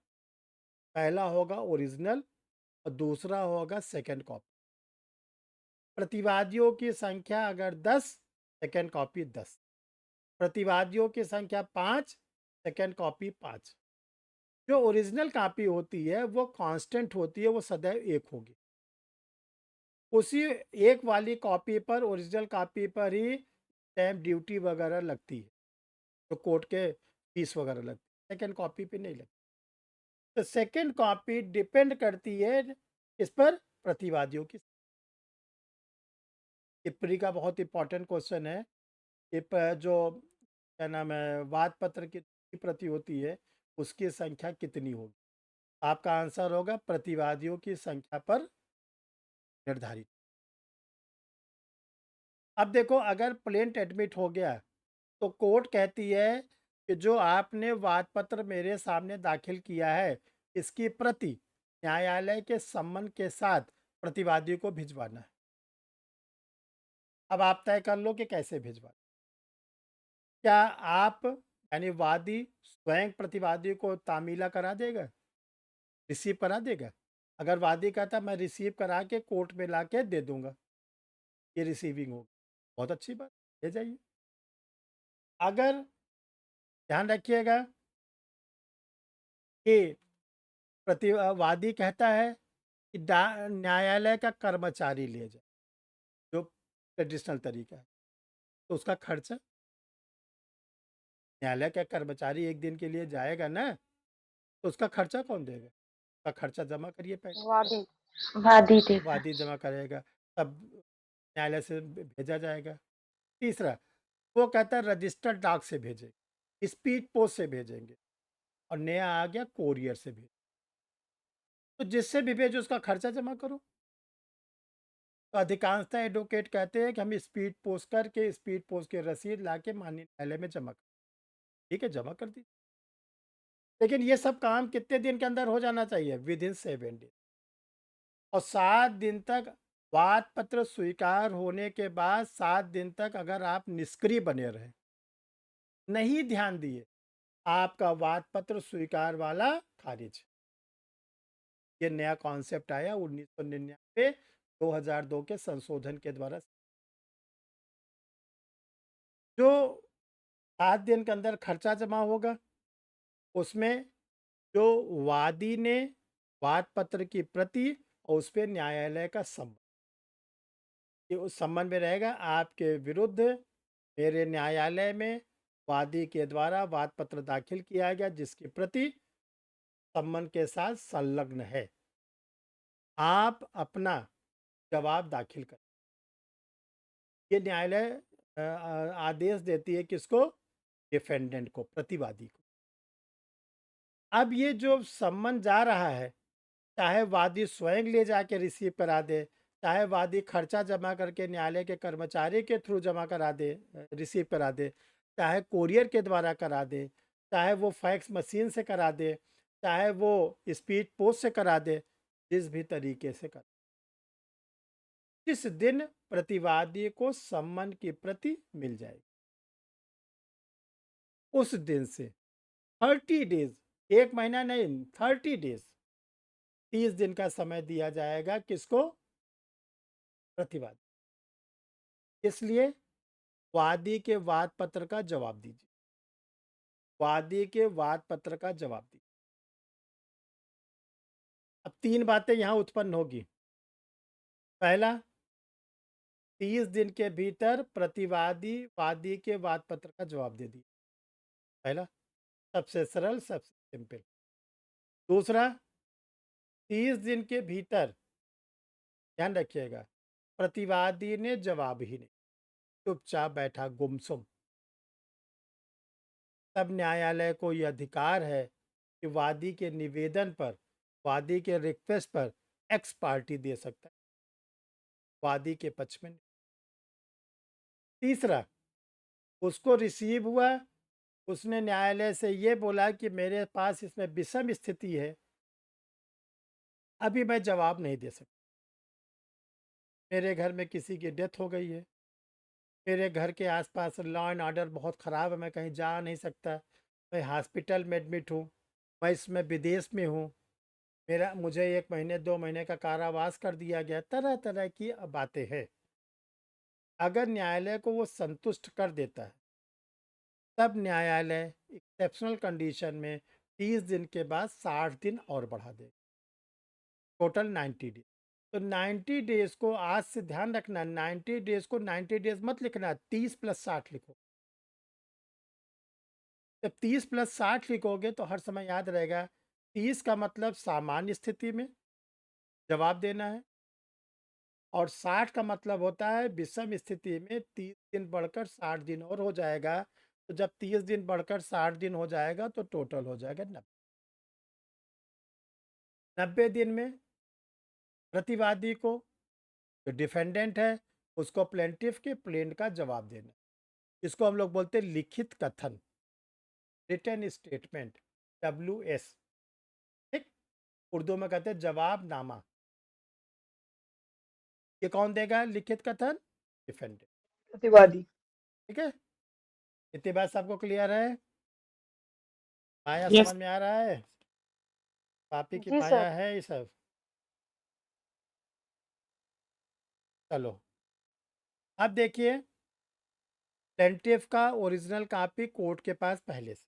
Speaker 1: पहला होगा ओरिजिनल और दूसरा होगा सेकंड कॉपी। प्रतिवादियों की संख्या अगर 10, सेकंड कॉपी 10, प्रतिवादियों की संख्या 5, सेकंड कॉपी 5। जो ओरिजिनल कॉपी होती है वो कांस्टेंट होती है, वो सदैव 1 होगी। उसी एक वाली कॉपी पर, ओरिजिनल कॉपी पर ही स्टैम्प ड्यूटी वगैरह लगती है, तो कोर्ट के फीस वगैरह लगती है, सेकंड कॉपी पे नहीं लगती। तो सेकंड कॉपी डिपेंड करती है इस पर, प्रतिवादियों की। टिप्पणी का बहुत इंपॉर्टेंट क्वेश्चन है, जो क्या नाम है, वाद पत्र की प्रति होती है, उसकी संख्या कितनी होगी? आपका आंसर होगा प्रतिवादियों की संख्या पर निर्धारित। अब देखो, अगर प्लेंट एडमिट हो गया तो कोर्ट कहती है कि जो आपने वाद पत्र मेरे सामने दाखिल किया है, इसकी प्रति न्यायालय के सम्मन के साथ प्रतिवादी को भिजवाना है। अब आप तय कर लो कि कैसे भिजवाना। क्या आप यानी वादी स्वयं प्रतिवादी को तामीला करा देगा, रिसीव करा देगा? अगर वादी कहता मैं रिसीव करा के कोर्ट में ला के दे दूंगा, ये रिसीविंग होगी, बहुत अच्छी बात, ले जाइए। अगर ध्यान रखिएगा कि प्रतिवादी कहता है कि न्यायालय का कर्मचारी ले जाए, जो ट्रेडिशनल तरीका है, तो उसका खर्चा न्यायालय का कर्मचारी एक दिन के लिए जाएगा ना, तो उसका खर्चा कौन देगा? उसका खर्चा जमा करिए पहले,
Speaker 3: वादी वादी देगा।
Speaker 1: वादी जमा करेगा, तब न्यायालय से भेजा जाएगा। तीसरा, वो कहता है रजिस्टर्ड डाक से भेजेंगे, स्पीड पोस्ट से भेजेंगे, और नया आ गया कोरियर से भेज। तो जिससे भी भेजो उसका खर्चा जमा करो। तो अधिकांशतः एडवोकेट कहते हैं कि हम स्पीड पोस्ट करके स्पीड पोस्ट की रसीद लाके माननीय न्यायालय में जमा कर, ठीक है, जमा कर दी। लेकिन ये सब काम कितने दिन के अंदर हो जाना चाहिए? With in 7 days. और 7 दिन तक वाद पत्र स्वीकार होने के बाद 7 दिन तक अगर आप निष्क्रिय बने रहे, नहीं ध्यान दिए, आपका वाद पत्र स्वीकार वाला खारिज है। ये नया कॉन्सेप्ट आया 1999 2002 के संशोधन के द्वारा। जो 7 दिन के अंदर खर्चा जमा होगा, उसमें जो वादी ने वाद पत्र की प्रति और उस पर न्यायालय का सम्मन, ये उस सम्मन में रहेगा आपके विरुद्ध मेरे न्यायालय में वादी के द्वारा वाद पत्र दाखिल किया गया, जिसकी प्रति सम्मन के साथ संलग्न है। आप अपना जवाब दाखिल करें। ये न्यायालय आदेश देती है किसको? डिफेंडेंट को, प्रतिवादी को। अब ये जो सम्मन जा रहा है, चाहे वादी स्वयं ले जाके रिसीव करा दे, चाहे वादी खर्चा जमा करके न्यायालय के कर्मचारी के थ्रू जमा करा दे, रिसीव करा दे, चाहे कोरियर के द्वारा करा दे, चाहे वो फैक्स मशीन से करा दे, चाहे वो स्पीड पोस्ट से करा दे, जिस भी तरीके से कर, जिस दिन प्रतिवादी को सम्मन की प्रति मिल जाएगी, उस दिन से 30 डेज, 1 महीना नहीं, 30 डेज, 30 दिन का समय दिया जाएगा किसको? प्रतिवादी। इसलिए वादी के वाद पत्र का जवाब दीजिए, वादी के वाद पत्र का जवाब दीजिए। अब 3 बातें यहां उत्पन्न होगी। पहला, 30 दिन के भीतर प्रतिवादी वादी के वाद पत्र का जवाब दे दिए, पहला, सबसे सरल, सबसे सिंपल। दूसरा, 30 दिन के भीतर, ध्यान रखिएगा, प्रतिवादी ने जवाब ही नहीं, चुपचाप बैठा गुमसुम, तब न्यायालय को यह अधिकार है कि वादी के निवेदन पर, वादी के रिक्वेस्ट पर एक्स पार्टी दे सकता है, वादी के पक्ष में। तीसरा, उसको रिसीव हुआ, उसने न्यायालय से ये बोला कि मेरे पास इसमें विषम स्थिति है, अभी मैं जवाब नहीं दे सकता, मेरे घर में किसी की डेथ हो गई है, मेरे घर के आसपास लॉ एंड ऑर्डर बहुत ख़राब है, मैं कहीं जा नहीं सकता, मैं हॉस्पिटल में एडमिट हूँ, मैं इसमें विदेश में हूँ, मुझे 1 महीने 2 महीने का कारावास कर दिया गया, तरह तरह की बातें हैं। अगर न्यायालय को वो संतुष्ट कर देता है, तब न्यायालय एक्सेप्शनल कंडीशन में 30 दिन के बाद 60 दिन और बढ़ा देगा, टोटल 90 डेज। तो 90 डेज को आज से ध्यान रखना, 90 डेज को 90 डेज मत लिखना, 30 + 60 लिखो। जब 30 + 60 लिखोगे तो हर समय याद रहेगा, 30 का मतलब सामान्य स्थिति में जवाब देना है, और 60 का मतलब होता है विषम स्थिति में 30 दिन बढ़कर 60 दिन और हो जाएगा, तो जब 30 दिन बढ़कर 60 दिन हो जाएगा तो टोटल हो जाएगा 90। 90 दिन में प्रतिवादी को, जो डिफेंडेंट है, उसको प्लेंटिफ के प्लेंट का जवाब देना। इसको हम लोग बोलते हैं लिखित कथन, रिटन स्टेटमेंट, WS। ठीक, उर्दू में कहते हैं जवाबनामा। ये कौन देगा लिखित कथन? डिफेंडेंट।
Speaker 5: प्रतिवादी।
Speaker 1: ठीक है, इतनी बात सबको क्लियर है? माया
Speaker 6: Yes.
Speaker 1: समझ में आ रहा है? पापी की
Speaker 3: जी
Speaker 1: माया
Speaker 3: सर।
Speaker 1: है ये सब। चलो अब देखिए, प्लेंटिफ का ओरिजिनल कॉपी कोर्ट के पास पहले से,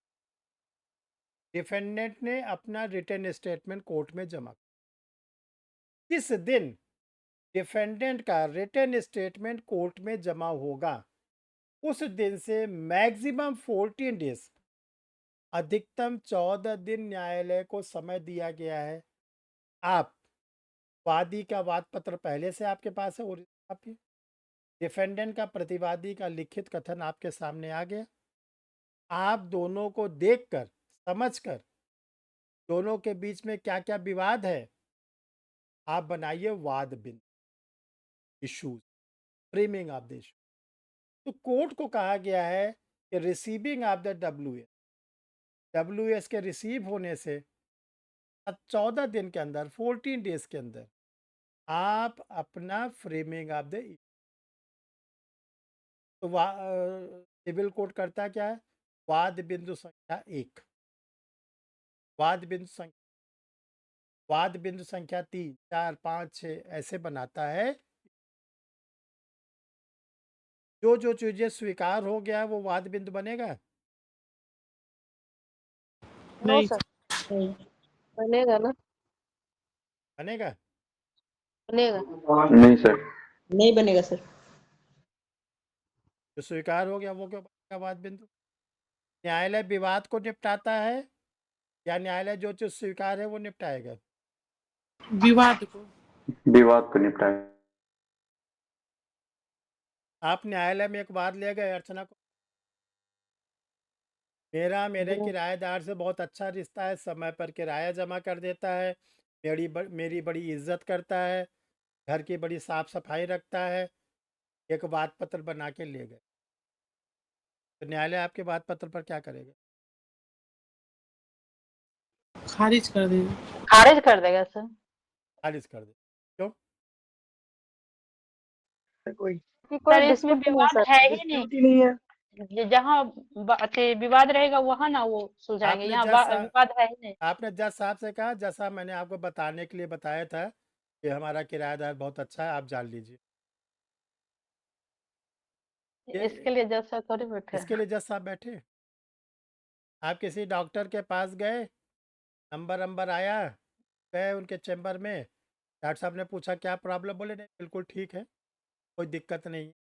Speaker 1: डिफेंडेंट ने अपना रिटन स्टेटमेंट कोर्ट में जमा। किस दिन डिफेंडेंट का रिटन स्टेटमेंट कोर्ट में जमा होगा, उस दिन से मैक्सिमम 14 डेज, अधिकतम 14 दिन न्यायालय को समय दिया गया है। आप वादी का वाद पत्र पहले से आपके पास है, ओरिजिनल कॉपी, डिफेंडेंट का प्रतिवादी का लिखित कथन आपके सामने आ गया। आप दोनों को देखकर, समझकर, दोनों के बीच में क्या क्या विवाद है, आप बनाइए वाद बिंदु, issues, framing of the issue. तो कोर्ट को कहा गया है कि रिसीविंग ऑफ द WS के रिसीव होने से 14 दिन के अंदर, 14 डेज के अंदर आप अपना फ्रेमिंग ऑफ द, तो सिविल कोर्ट करता क्या है? वाद बिंदु संख्या 1, वाद बिंदु संख्या, वाद बिंदु संख्या 3, 4, 5, 6 ऐसे बनाता है। जो जो चीजें स्वीकार हो गया वो वाद बिंदु बनेगा।
Speaker 3: नो
Speaker 6: नहीं
Speaker 3: सर।
Speaker 6: नहीं
Speaker 3: बनेगा ना?
Speaker 1: बनेगा?
Speaker 3: बनेगा।
Speaker 4: नहीं सर।
Speaker 6: नहीं बनेगा सर।
Speaker 1: जो स्वीकार हो गया वो क्यों बनेगा वाद बिंदु? न्यायालय विवाद को निपटाता है या न्यायालय जो चीज स्वीकार है वो निपटाएगा?
Speaker 6: विवाद को।
Speaker 4: विवाद को निपटाए।
Speaker 1: आप न्यायालय में एक बात ले गए अर्चना को, मेरा मेरे किराएदार से बहुत अच्छा रिश्ता है, समय पर किराया जमा कर देता है, मेरी बड़ी इज्जत करता है, घर की बड़ी साफ सफाई रखता है, एक वाद पत्र बना के ले गए, तो न्यायालय आपके वाद पत्र पर क्या करेगा?
Speaker 6: खारिज कर देगा।
Speaker 3: खारिज कर देगा सर।
Speaker 1: खारिज कर दे। क्यों?
Speaker 5: कोई
Speaker 3: कि कोई
Speaker 8: सर इसमें
Speaker 3: डिस्प्यूट नहीं है
Speaker 8: विवाद
Speaker 3: सर।
Speaker 8: है ही
Speaker 5: डिस्प्यूट ही नहीं है।
Speaker 8: नहीं, जहाँ विवाद रहेगा वहाँ ना वो सुलझाएंगे,
Speaker 1: आपने
Speaker 8: यहाँ
Speaker 1: जज
Speaker 8: विवाद है ही नहीं।
Speaker 1: आपने जज साहब से कहा, जैसा मैंने आपको बताने के लिए बताया था कि हमारा किराएदार बहुत अच्छा है, आप जान लीजिए।
Speaker 8: इसके
Speaker 1: ये
Speaker 8: लिए जज साहब थोड़ी बैठे
Speaker 1: इसके
Speaker 8: हैं।
Speaker 1: लिए जज साहब बैठे? आप किसी डॉक्टर के पास गए, नंबर आया, गए उनके चैम्बर में, डॉक्टर साहब ने पूछा क्या प्रॉब्लम, बोले नहीं बिल्कुल ठीक है, कोई दिक्कत नहीं,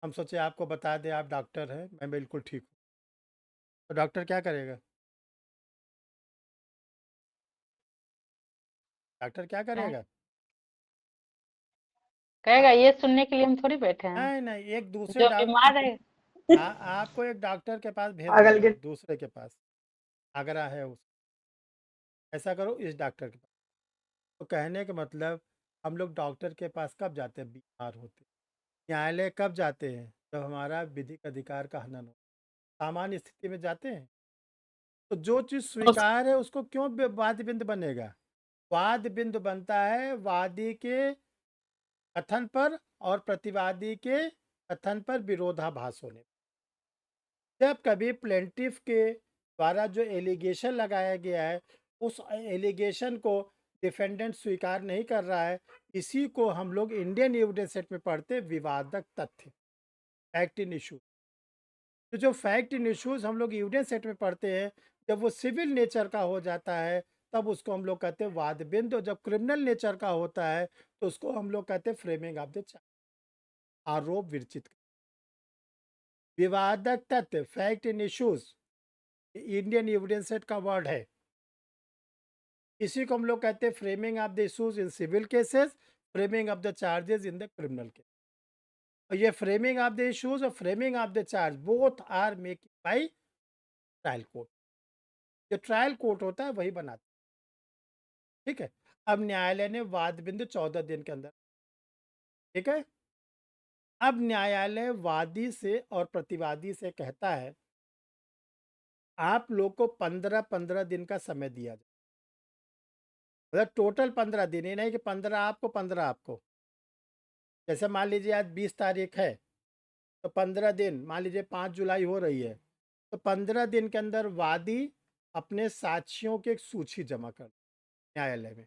Speaker 1: हम सोचे आपको बता दें, आप डॉक्टर हैं, मैं बिल्कुल ठीक हूँ। तो डॉक्टर क्या करेगा? डॉक्टर क्या करेगा?
Speaker 8: कहेगा ये सुनने के लिए हम थोड़ी बैठे हैं।
Speaker 1: नहीं नहीं, एक दूसरे
Speaker 8: जो बीमार है
Speaker 1: आपको एक डॉक्टर के पास भेज
Speaker 5: पागल
Speaker 1: देगा,
Speaker 5: के।
Speaker 1: दूसरे के पास, आगरा है उस, ऐसा करो इस डॉक्टर के पास। तो कहने का मतलब, हम लोग डॉक्टर के पास कब जाते हैं? बीमार होते। न्यायालय कब जाते हैं? जब हमारा विधिक अधिकार का हनन हो, सामान्य स्थिति में जाते हैं। तो जो चीज़ स्वीकार है उसको क्यों वाद बिंदु बनेगा? वाद बिंदु बनता है वादी के कथन पर और प्रतिवादी के कथन पर विरोधाभास होने पर। जब कभी प्लेंटिफ के द्वारा जो एलिगेशन लगाया गया है उस एलिगेशन को डिफेंडेंट स्वीकार नहीं कर रहा है, इसी को हम लोग इंडियन एविडेंस सेट में पढ़ते विवादक तथ्य, फैक्ट इन इशू। तो जो फैक्ट इन इश्यूज हम लोग एविडेंस सेट में पढ़ते हैं, जब वो सिविल नेचर का हो जाता है तब उसको हम लोग कहते हैं वाद बिंदु। जब क्रिमिनल नेचर का होता है तो उसको हम लोग कहते हैं फ्रेमिंग ऑफ द चार्ज, आरोप विरचित। विवादक तथ्य, fact in issues, Indian evidence set का वर्ड है। इसी को हम लोग कहते हैं framing of the issues in civil cases, framing of the charges in the criminal case. और ये फ्रेमिंग ऑफ द इश्यूज और framing of the charge both are making by trial court. जो ट्रायल कोर्ट होता है वही बनाता है, ठीक है। अब न्यायालय ने वाद बिंदु 14 दिन के अंदर, ठीक है। अब न्यायालय वादी से और प्रतिवादी से कहता है आप लोग को 15-15 दिन का समय दिया जाए, मतलब टोटल 15 दिन, ये नहीं कि 15 आपको 15 आपको। जैसे मान लीजिए आज 20 तारीख है तो 15 दिन, मान लीजिए 5 जुलाई हो रही है तो 15 दिन के अंदर वादी अपने साक्ष्यों की एक सूची जमा कर न्यायालय में,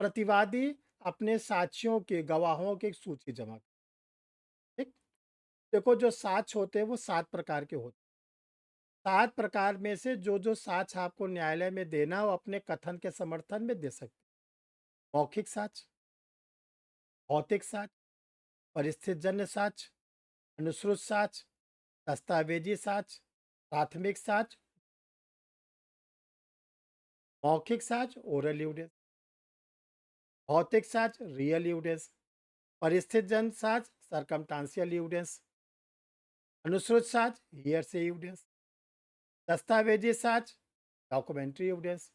Speaker 1: प्रतिवादी अपने साक्ष्यों के गवाहों की एक सूची जमा कर, ठीक। देखो जो साक्ष्य होते हैं वो 7 प्रकार के होते हैं। 7 प्रकार में से जो जो साक्ष्य आपको न्यायालय में देना हो अपने कथन के समर्थन में दे सकते हैं। मौखिक साक्ष्य, भौतिक साक्ष्य, परिस्थितिजन्य साक्ष्य, अनुश्रुत साक्ष्य, दस्तावेजी साक्ष्य, प्राथमिक साक्ष्य, मौखिक साक्ष्य ओरल एविडेंस, भौतिक साक्ष्य रियल एविडेंस, परिस्थितिजन्य साक्ष्य सर्कमस्टांशियल एविडेंस, अनुश्रुत साक्ष्य हियरसे एविडेंस, दस्तावेजी साक्ष्य डॉक्यूमेंट्री एविडेंस,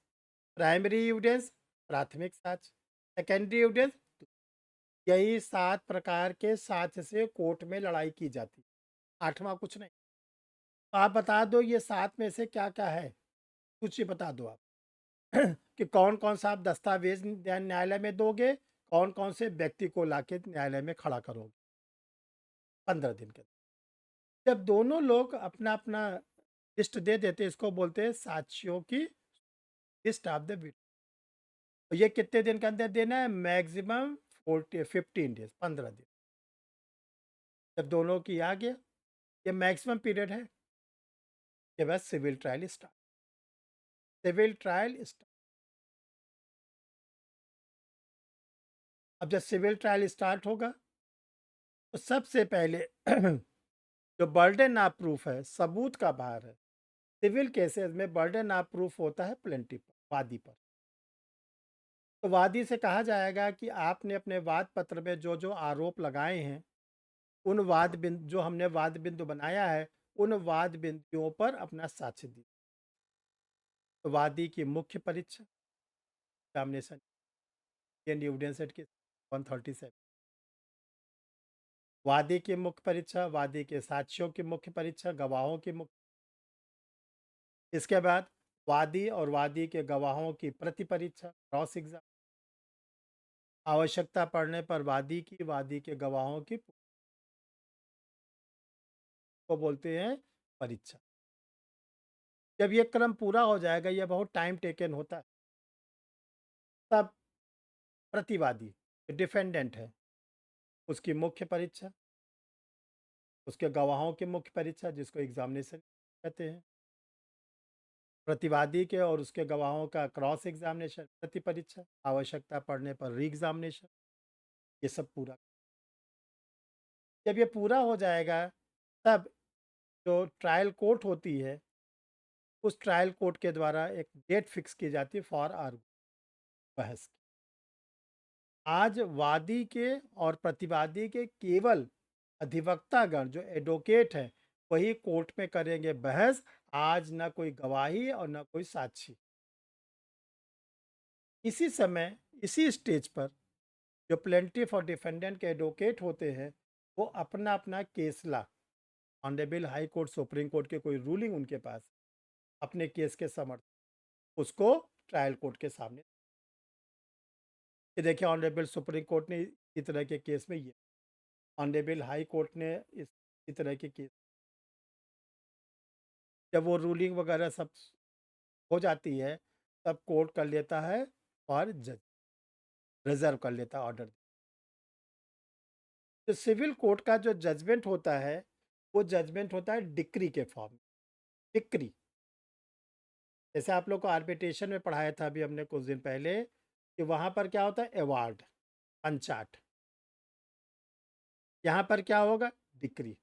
Speaker 1: प्राइमरी एविडेंस प्राथमिक साक्ष्य, सेकेंडरी एविडेंस। यही 7 प्रकार के साक्ष्य से कोर्ट में लड़ाई की जाती, 8वां कुछ नहीं। तो आप बता दो ये 7 में से क्या क्या है, सूची बता दो आप कि कौन कौन सा आप दस्तावेज न्यायालय में दोगे, कौन कौन से व्यक्ति को लाके न्यायालय में खड़ा करोगे 15 दिन के। जब दोनों लोग अपना अपना लिस्ट दे देते, इसको बोलते हैं साक्ष्यों की लिस्ट ऑफ द विटनेस। तो ये कितने दिन के अंदर देना है, मैक्सिमम 15 डेज, 15 दिन। जब दोनों की आ गया, ये मैक्सिमम पीरियड है, के बाद civil trial start. Civil trial start. अब जब सिविल ट्रायल स्टार्ट होगा तो सबसे पहले जो बर्डन ऑफ प्रूफ है, सबूत का भार है, सिविल केसेस में बर्डन ऑफ प्रूफ होता है प्लेंटिफ पर, वादी पर। तो वादी से कहा जाएगा कि आपने अपने वाद पत्र में जो जो आरोप लगाए हैं उन वाद बिंदु, जो हमने वाद बिंदु बनाया है उन वाद बिंदुओं पर अपना साक्ष्य दी। तो वादी की मुख्य परीक्षा, एग्जामिनेशन, इंडियन एविडेंस एक्ट की 137। वादी की मुख्य परीक्षा, वादी के साक्ष्यों की मुख्य परीक्षा, गवाहों की मुख्य। इसके बाद वादी और वादी के गवाहों की प्रति परीक्षा, क्रॉस एग्जाम। आवश्यकता पड़ने पर वादी के गवाहों की को बोलते हैं परीक्षा। जब ये क्रम पूरा हो जाएगा, यह बहुत टाइम टेकन होता है, तब प्रतिवादी डिफेंडेंट है उसकी मुख्य परीक्षा, उसके गवाहों की मुख्य परीक्षा जिसको एग्जामिनेशन कहते हैं, प्रतिवादी के और उसके गवाहों का क्रॉस एग्जामिनेशन, प्रति परीक्षा, आवश्यकता पड़ने पर री एग्जामिनेशन, ये सब पूरा। जब ये पूरा हो जाएगा तब जो ट्रायल कोर्ट होती है उस ट्रायल कोर्ट के द्वारा एक डेट फिक्स की जाती है फॉर आर बहस की। आज वादी के और प्रतिवादी के केवल अधिवक्तागण जो एडवोकेट हैं वही कोर्ट में करेंगे बहस। आज ना कोई गवाही और ना कोई साक्षी। इसी समय इसी स्टेज पर जो प्लेंटिफ और डिफेंडेंट के एडवोकेट होते हैं वो अपना अपना केस ला, honourable high court supreme court के कोई रूलिंग उनके पास, अपने केस के समर्थन उसको ट्रायल कोर्ट के सामने कि देखिए ऑनरेबल सुप्रीम कोर्ट ने इस तरह के केस में ये, ऑनरेबल हाई कोर्ट ने इस तरह के केस। जब वो रूलिंग वगैरह सब हो जाती है तब कोर्ट कर लेता है और जज रिजर्व कर लेता है ऑर्डर। तो सिविल कोर्ट का जो जजमेंट होता है वो जजमेंट होता है डिक्री के फॉर्म में। डिक्री जैसे आप लोग को आर्बिट्रेशन में पढ़ाया था अभी हमने कुछ दिन पहले कि वहाँ पर क्या होता है अवार्ड, पंचाट। यहाँ पर क्या होगा डिक्री।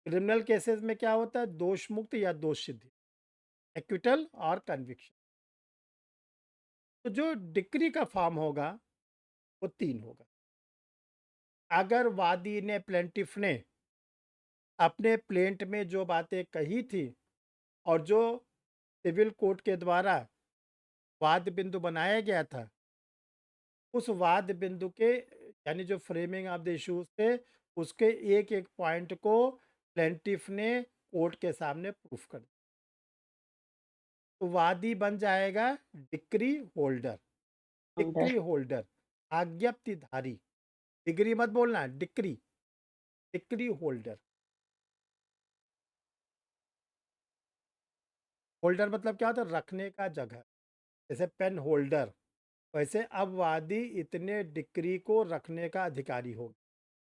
Speaker 1: क्रिमिनल केसेस में क्या होता है दोष मुक्त या दोष सिद्धि, एक्विटल और कन्विक्शन। तो जो डिक्री का फॉर्म होगा वो 3 होगा। अगर वादी ने प्लेंटिफ ने अपने प्लेंट में जो बातें कही थी और जो सिविल कोर्ट के द्वारा वाद बिंदु बनाया गया था, उस वाद बिंदु के यानी जो फ्रेमिंग ऑफ द इश्यूज थे, उसके एक-एक पॉइंट को प्लेंटिफ ने कोर्ट के सामने प्रूफ कर दिया। तो वादी बन जाएगा डिक्री होल्डर। डिक्री होल्डर, आज्ञप्तिधारी। डिग्री मत बोलना, डिक्री। Decree holder. होल्डर मतलब क्या होता है? रखने का जगह। जैसे पेन होल्डर, वैसे अब वादी इतने डिक्री को रखने का अधिकारी होगा।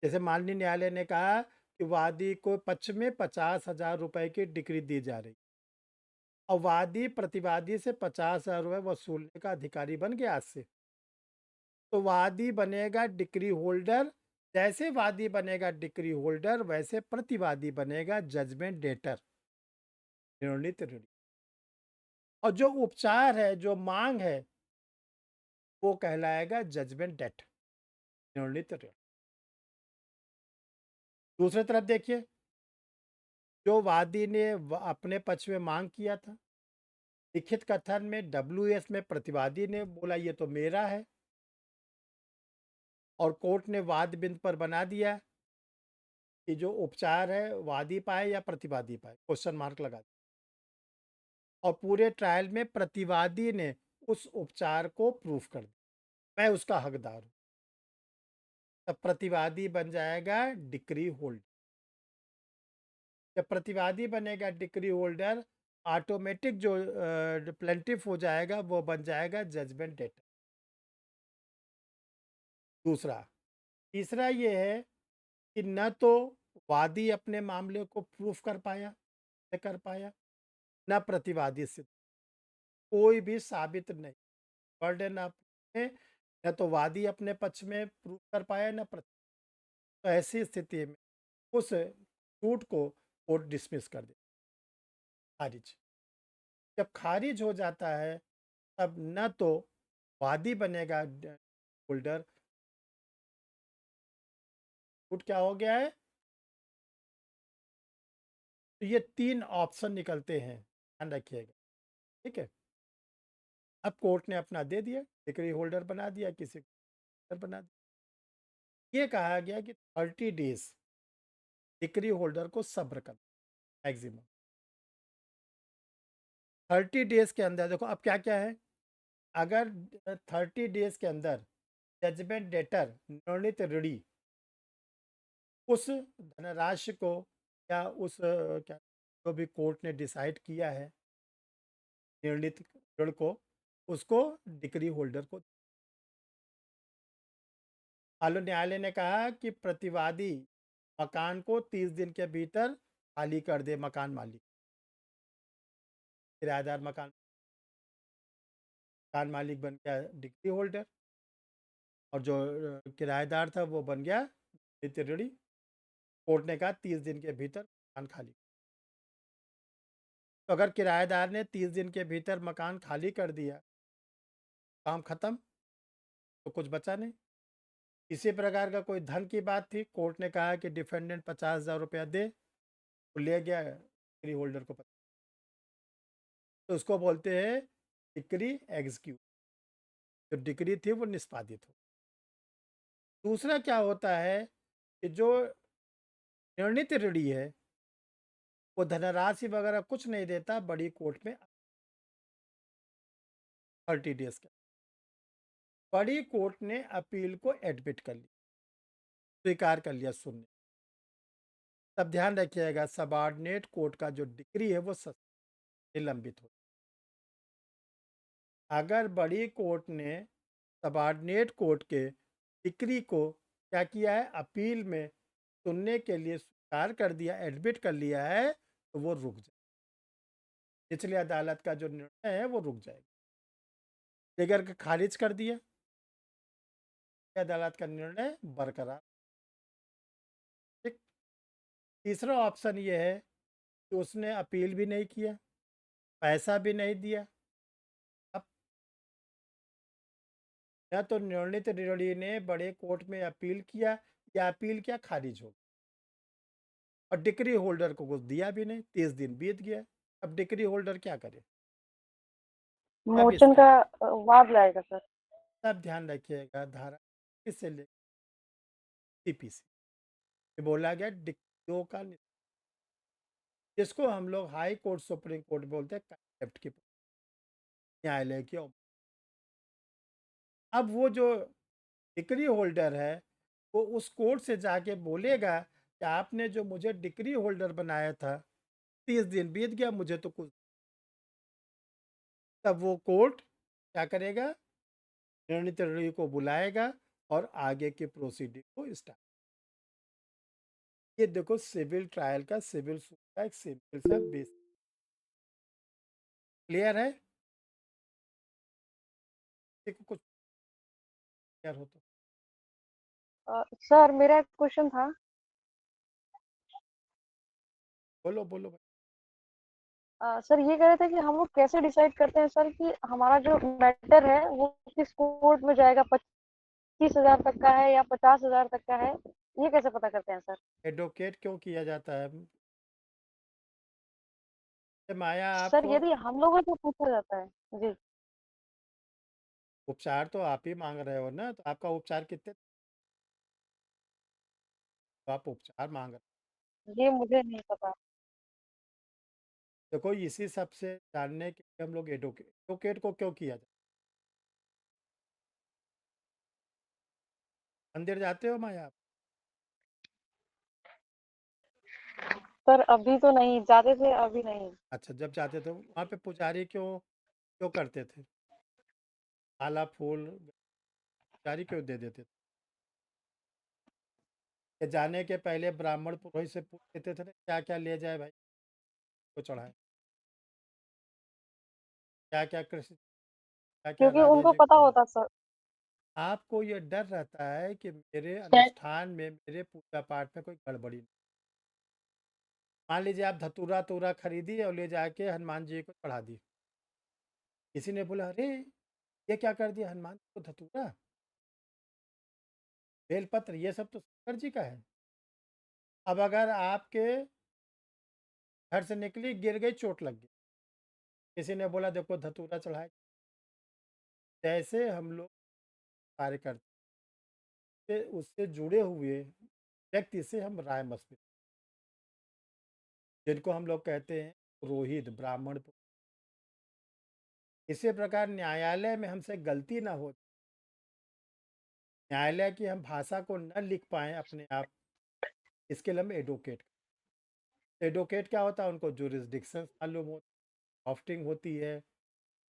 Speaker 1: जैसे माननीय न्यायालय ने कहा कि वादी को पक्ष में 50,000 रुपए की डिक्री दी जा रही, और वादी प्रतिवादी से 50,000 रुपए वसूलने का अधिकारी बन गया आज से। तो वादी बनेगा डिक्री होल्डर। जैसे वादी बनेगा डिक्री होल्डर, वैसे प्रतिवादी बनेगा जजमेंट डेटर, निर्णित ऋणी। और जो उपचार है, जो मांग है, वो कहलाएगा जजमेंट डेट, निर्णित ऋण। दूसरी तरफ देखिए, जो वादी ने अपने पक्ष में मांग किया था, लिखित कथन में WS में प्रतिवादी ने बोला ये तो मेरा है, और कोर्ट ने वाद बिंद पर बना दिया कि जो उपचार है वादी पाए या प्रतिवादी पाए, क्वेश्चन मार्क लगा दिया। और पूरे ट्रायल में प्रतिवादी ने उस उपचार को प्रूफ कर दिया, मैं उसका हकदार हूं। तब प्रतिवादी बन जाएगा डिक्री होल्डर। जब प्रतिवादी बनेगा डिक्री होल्डर, ऑटोमेटिक जो प्लेंटिफ हो जाएगा वो बन जाएगा जजमेंट डेटर। दूसरा। तीसरा ये है कि न तो वादी अपने मामले को प्रूफ कर पाया, न प्रतिवादी से कोई भी साबित नहीं। बर्डन ऑफ में न तो वादी अपने पक्ष में प्रूफ कर पाया, न तो ऐसी स्थिति में उस सूट को कोर्ट डिसमिस कर दे, खारिज। जब खारिज हो जाता है, तब न तो वादी बनेगा होल्डर। सूट क्या हो गया है? तो ये 3 ऑप्शन निकलते हैं, ध्यान रखिएगा, ठीक है। अब कोर्ट ने अपना दे दिया, डिक्री होल्डर बना दिया, किसी को बना दिया। ये कहा गया कि 30 डेज डिक्री होल्डर को सब्र कर, मैक्सिमम 30 डेज के अंदर। देखो अब क्या क्या है, अगर 30 डेज के अंदर जजमेंट डेटर, निर्णित ऋणी, उस धनराशि को या उस क्या जो भी कोर्ट ने डिसाइड किया है निर्णित ऋण को, उसको डिक्री होल्डर को। आलो न्यायालय ने कहा कि प्रतिवादी मकान को 30 दिन के भीतर खाली कर दे, मकान मालिक, किराएदार मकान मालिक बन गया डिक्री होल्डर, और जो किराएदार था वो बन गया निर्णित ऋणी। कोर्ट ने कहा 30 दिन के भीतर मकान खाली। तो अगर किराएदार ने 30 दिन के भीतर मकान खाली कर दिया, काम खत्म, तो कुछ बचा नहीं। इसी प्रकार का कोई धन की बात थी, कोर्ट ने कहा कि डिफेंडेंट 50,000 रुपया दे, तो ले गया डिक्री होल्डर को, तो उसको बोलते हैं डिक्री एग्जीक्यूट। जो डिक्री थी वो निष्पादित हो। दूसरा क्या होता है कि जो निर्णित ऋणी है वो धनराशि वगैरह कुछ नहीं देता, बड़ी कोर्ट में 30 डेज का। बड़ी कोर्ट ने अपील को एडमिट कर लिया, स्वीकार कर लिया सुनने। तब ध्यान रखिएगा, सबऑर्डिनेट कोर्ट का जो डिक्री है वो निलंबित हो। अगर बड़ी कोर्ट ने सबऑर्डिनेट कोर्ट के डिक्री को क्या किया है, अपील में सुनने के लिए स्वीकार कर दिया, एडमिट कर लिया है, तो वो रुक जाए। निचली अदालत का जो निर्णय है वो रुक जाएगा। अगर खारिज कर दिया, अदालत का निर्णय बरकरार। ठीक। तीसरा ऑप्शन ये है कि उसने अपील भी नहीं किया, पैसा भी नहीं दिया, अब या तो निर्णित ऋणी ने बड़े कोर्ट में अपील किया, या अपील क्या खारिज हो, और डिक्री होल्डर को कुछ दिया भी नहीं, 30 दिन बीत गया। अब डिक्री होल्डर क्या करे? अब
Speaker 3: मोचन
Speaker 1: इसका
Speaker 3: का वाद लाएगा सर।
Speaker 1: सब ध्यान रखिएगा, धारा किससे ले सीपीसी ये बोला गया डिक्रियों का जिसको हम लोग हाई कोर्ट सुप्रीम कोर्ट बोलते हैं कंटेम्प्ट की न्यायालय की। अब वो जो डिक्री होल्डर है वो उस कोर्ट से जाके बोलेगा कि आपने जो मुझे डिक्री होल्डर बनाया था, 30 दिन बीत गया, मुझे तो कुछ। तब वो कोर्ट क्या करेगा? निर्णित ऋणी को बुलाएगा और आगे की प्रोसीडिंग को स्टार्ट। ये देखो सिविल ट्रायल का, सिविल सूट का एक सिंपल सा बेस। क्लियर है? देखो कुछ क्लियर हो तो
Speaker 3: सर मेरा एक क्वेश्चन था।
Speaker 1: बोलो बोलो भाई।
Speaker 3: सर ये कह रहे थे कि हम लोग कैसे डिसाइड करते हैं सर कि हमारा जो मैटर है वो किस कोर्ट में जाएगा, 25,000 तक का है या 50,000 तक का है, ये कैसे पता करते हैं सर?
Speaker 1: एडवोकेट क्यों किया जाता है? माया
Speaker 3: सर
Speaker 1: आपको
Speaker 3: यदि हम लोगों से पूछा जाता है। जी।
Speaker 1: उपचार तो आप ही मांग रहे हो ना, तो आपका उपचार कितने, तो आप उपचार मांग रहे
Speaker 3: ये मुझे नहीं पता।
Speaker 1: हो। देखो इसी सब से जानने के लिए हम लोग एडवोकेट एडवोकेट को क्यों किया जाता है? मंदिर जाते हो माया आप?
Speaker 3: सर अभी तो नहीं जाते थे, अभी नहीं।
Speaker 1: अच्छा, जब जाते थे वहाँ पे पुजारी क्यों क्यों करते थे? माला फूल पुजारी क्यों दे देते थे? कि जाने के पहले ब्राह्मण पुरोहित से पूछ लेते थे ना, क्या क्या ले जाए भाई को चढ़ाए, क्या क्या कृष्ण, क्या क्या
Speaker 3: क्योंकि
Speaker 1: राधे
Speaker 3: उनको
Speaker 1: जी
Speaker 3: पता
Speaker 1: को।
Speaker 3: होता सर।
Speaker 1: आपको ये डर रहता है कि मेरे अनुष्ठान में, मेरे पूजा पाठ में कोई गड़बड़ी नहीं। मान लीजिए आप धतूरा तूरा खरीदी और ले जाके हनुमान जी को चढ़ा दी। किसी ने बोला अरे ये क्या कर दिया, हनुमान जी को धतूरा बेलपत्र ये सब तो शंकर जी का है। अब अगर आपके घर से निकली, गिर गई, चोट लग गई, किसी ने बोला देखो धतूरा चढ़ाए, जैसे हम लोग कार्य करते हैं, उससे जुड़े हुए व्यक्ति से हम राय मशविरा, जिनको हम लोग कहते हैं पुरोहित ब्राह्मण। इसी प्रकार न्यायालय में हमसे गलती ना हो, न्यायालय की हम भाषा को न लिख पाएँ अपने आप, इसके लिए हम एडवोकेट। एडवोकेट क्या होता है? उनको जुरिस्डिक्शन मालूम हो, ड्राफ्टिंग होती है,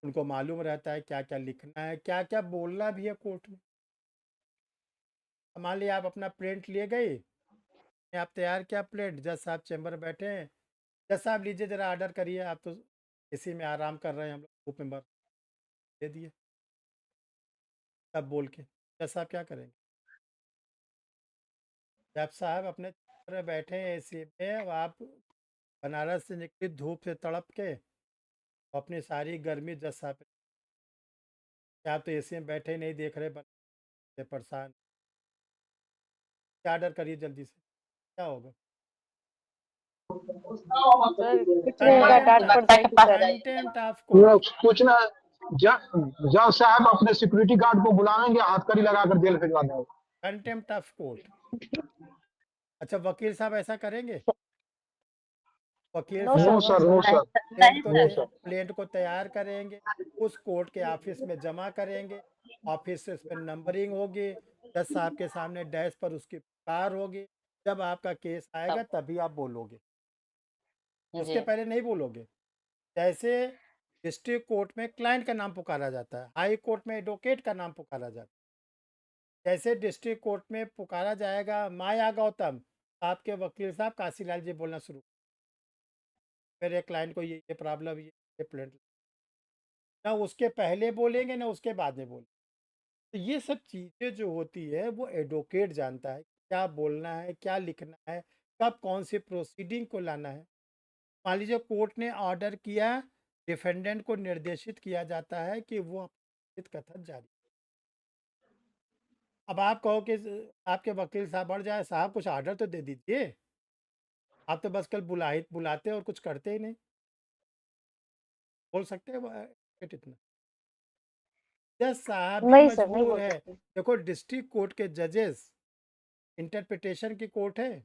Speaker 1: उनको मालूम रहता है क्या क्या लिखना है, क्या क्या बोलना भी है कोर्ट में। मान लिया आप अपना प्रिंट लिए गए, आप तैयार किया प्रिंट, जज साहब चैम्बर में बैठे हैं, जज साहब लीजिए ज़रा ऑर्डर करिए, आप तो इसी में आराम कर रहे हैं, हम लोग ग्रुप मेंबर दे दिए, तब बोल के जज साहब क्या करेंगे? जज साहब अपने चैम्बर में बैठे हैं एसी में, अब आप बनारस से निकली धूप से तड़प के अपनी सारी गर्मी जज साहब पे, क्या आप तो एसी में बैठे ही नहीं देख रहे, बन परेशान, क्या ऑर्डर करिए जल्दी से, क्या होगा?
Speaker 3: सर कुछ नहीं होगा, डांट पड़ जाएगी सर।
Speaker 1: Contempt of court.
Speaker 7: कुछ ना, जज साहब अपने सिक्योरिटी गार्ड को बुलाएंगे, हथकड़ी लगाकर जेल भिजवा देंगे।
Speaker 1: Contempt of court. अच्छा वकील साहब ऐसा करेंगे? वकील
Speaker 3: नो
Speaker 7: नो
Speaker 1: साहब
Speaker 3: sir,
Speaker 7: sir,
Speaker 3: no
Speaker 7: no
Speaker 3: sir.
Speaker 7: Sir.
Speaker 1: Plate को तैयार करेंगे, उस कोर्ट के ऑफिस में जमा करेंगे, ऑफिस से उस पर नंबरिंग होगी, जज साहब के सामने डैश पर उसकी पुकार होगी, जब आपका केस आएगा तभी आप बोलोगे, उसके पहले नहीं बोलोगे। जैसे डिस्ट्रिक्ट कोर्ट में क्लाइंट का नाम पुकारा जाता है, हाई कोर्ट में एडवोकेट का नाम पुकारा जाता है, जैसे डिस्ट्रिक्ट कोर्ट में पुकारा जाएगा माया गौतम, आपके वकील साहब काशीलाल जी बोलना शुरू, मेरे क्लाइंट को ये प्रॉब्लम, ये प्लेट, ना उसके पहले बोलेंगे ना उसके बाद में बोलेंगे। तो ये सब चीज़ें जो होती है वो एडवोकेट जानता है, क्या बोलना है, क्या लिखना है, कब कौन सी प्रोसीडिंग को लाना है। मान लीजिए कोर्ट ने ऑर्डर किया, डिफेंडेंट को निर्देशित किया जाता है कि वो अपनी कथन जारी। अब आप कहो कि आपके वकील साहब बढ़ जाए, साहब कुछ ऑर्डर तो दे दीजिए, आप तो बस कल बुलाते और कुछ करते ही नहीं। बोल सकते हैं इतना? जज साहब भी
Speaker 3: नहीं सर, नहीं
Speaker 1: मजबूर
Speaker 3: बोल
Speaker 1: है।
Speaker 3: सकते।
Speaker 1: देखो डिस्ट्रिक्ट कोर्ट के जजेस इंटरप्रिटेशन की कोर्ट है,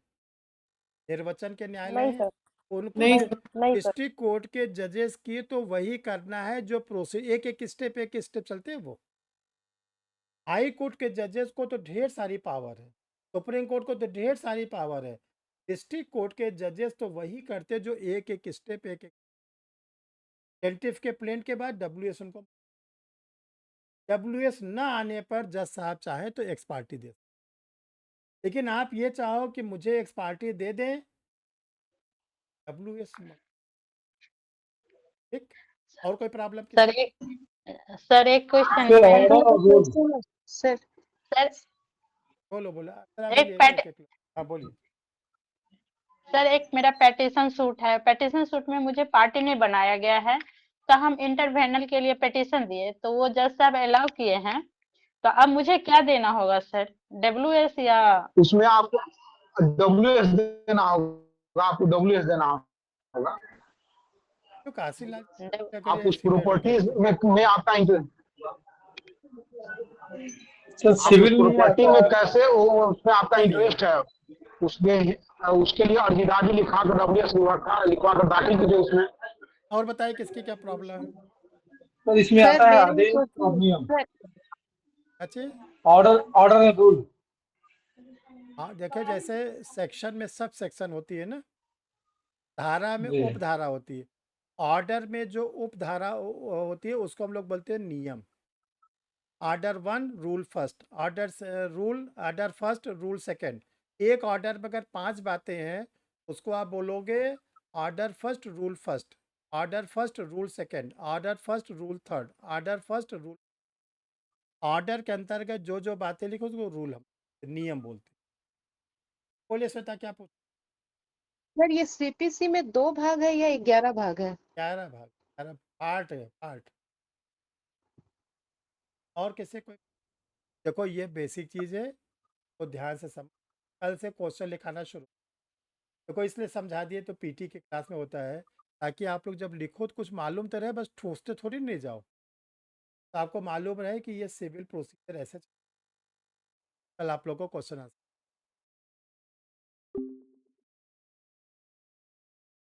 Speaker 1: निर्वचन के न्यायालय
Speaker 3: नहीं
Speaker 1: है।
Speaker 3: सर,
Speaker 1: उनको
Speaker 6: नहीं
Speaker 3: नहीं,
Speaker 6: सर।
Speaker 3: नहीं सर।
Speaker 1: डिस्ट्रिक्ट कोर्ट के जजेस की तो वही करना है जो प्रोसेस एक स्टेप चलते हैं वो। हाई कोर्ट के जजेस को तो ढेर सारी पावर है, सुप्रीम कोर्ट को तो ढेर सारी पावर है। डिस्ट्रिक्ट कोर्ट के जजेस तो वही करते जो एक स्टेप प्लेंटिफ के प्लेंट के बाद WS उनको WS ना आने पर जज साहब चाहे तो एक्स पार्टी दे, लेकिन आप ये चाहो कि मुझे एक्स पार्टी दे दें, WS ठीक। और कोई प्रॉब्लम
Speaker 8: सर
Speaker 1: किसी?
Speaker 8: एक क्वेश्चन
Speaker 7: सर
Speaker 8: है।
Speaker 7: Order of rule.
Speaker 6: Sir
Speaker 8: sir
Speaker 1: बोलो बोलो जरा
Speaker 8: एक
Speaker 1: बोलिए
Speaker 8: पैट
Speaker 1: हाँ बोलिए।
Speaker 8: सर एक मेरा पेटिशन सूट है, पेटिशन सूट में मुझे पार्टी नहीं बनाया गया है, तो हम इंटरवेनल के लिए पेटिशन दिए तो वो जज साहब अलाउ किए हैं, तो अब मुझे क्या देना होगा सर, WS या
Speaker 7: उसमें आपको WS देना होगा, आपको WS देना होगा।
Speaker 1: तो काशी लाल
Speaker 8: डब-
Speaker 1: क्या
Speaker 7: आप
Speaker 1: करिए
Speaker 7: उस
Speaker 1: सीनियर
Speaker 7: प्रॉपर्टी
Speaker 1: एडवोकेट
Speaker 7: में आपका इंटरेस्ट,
Speaker 9: सर
Speaker 7: आप उस
Speaker 9: सिविल में
Speaker 7: प्रॉपर्टी
Speaker 9: आता
Speaker 7: में
Speaker 9: है।
Speaker 7: कैसे वो उसमें आपका
Speaker 1: नहीं
Speaker 7: इंटरेस्ट है, उसमें उसके लिए अर्जीदारी लिखा कर WS लिखवा कर दाखिल कीजिए उसमें।
Speaker 1: और बताइए किसकी क्या प्रॉब्लम है?
Speaker 9: सर इसमें
Speaker 3: सर
Speaker 9: आता है
Speaker 3: मेरी
Speaker 9: आदेश
Speaker 3: क्वेश्चन
Speaker 9: और नियम,
Speaker 3: सर,
Speaker 1: अच्छे
Speaker 9: ऑर्डर ऑर्डर एंड रूल।
Speaker 1: हाँ देखिए जैसे सेक्शन में सब सेक्शन होती है ना, धारा में
Speaker 9: जी
Speaker 1: उपधारा होती है। ऑर्डर में जो उपधारा होती है उसको हम लोग बोलते हैं नियम। Order 1 rule first, order first rule second. एक ऑर्डर में अगर 5 बातें हैं उसको आप बोलोगे order first rule first, order first rule second, order first rule third, order first rule. Order के अंतर्गत जो जो बातें लिखो उसको रूल हम नियम बोलते हैं। बोलिए श्वेता क्या पूछ?
Speaker 10: सर ये CPC में 2 भाग है या 11 भाग है?
Speaker 1: 11 भाग, 11 पार्ट है पार्ट। और किसी कोई? देखो ये बेसिक चीज़ है तो ध्यान से समझ, कल से क्वेश्चन लिखाना शुरू। देखो इसलिए समझा दिए तो PT की क्लास में होता है ताकि आप लोग जब लिखो तो कुछ मालूम तो रहे, बस ठूसते थोड़ी नहीं जाओ, तो आपको मालूम रहे कि ये सिविल प्रोसीजर ऐसे कल आप लोग को क्वेश्चन आंसर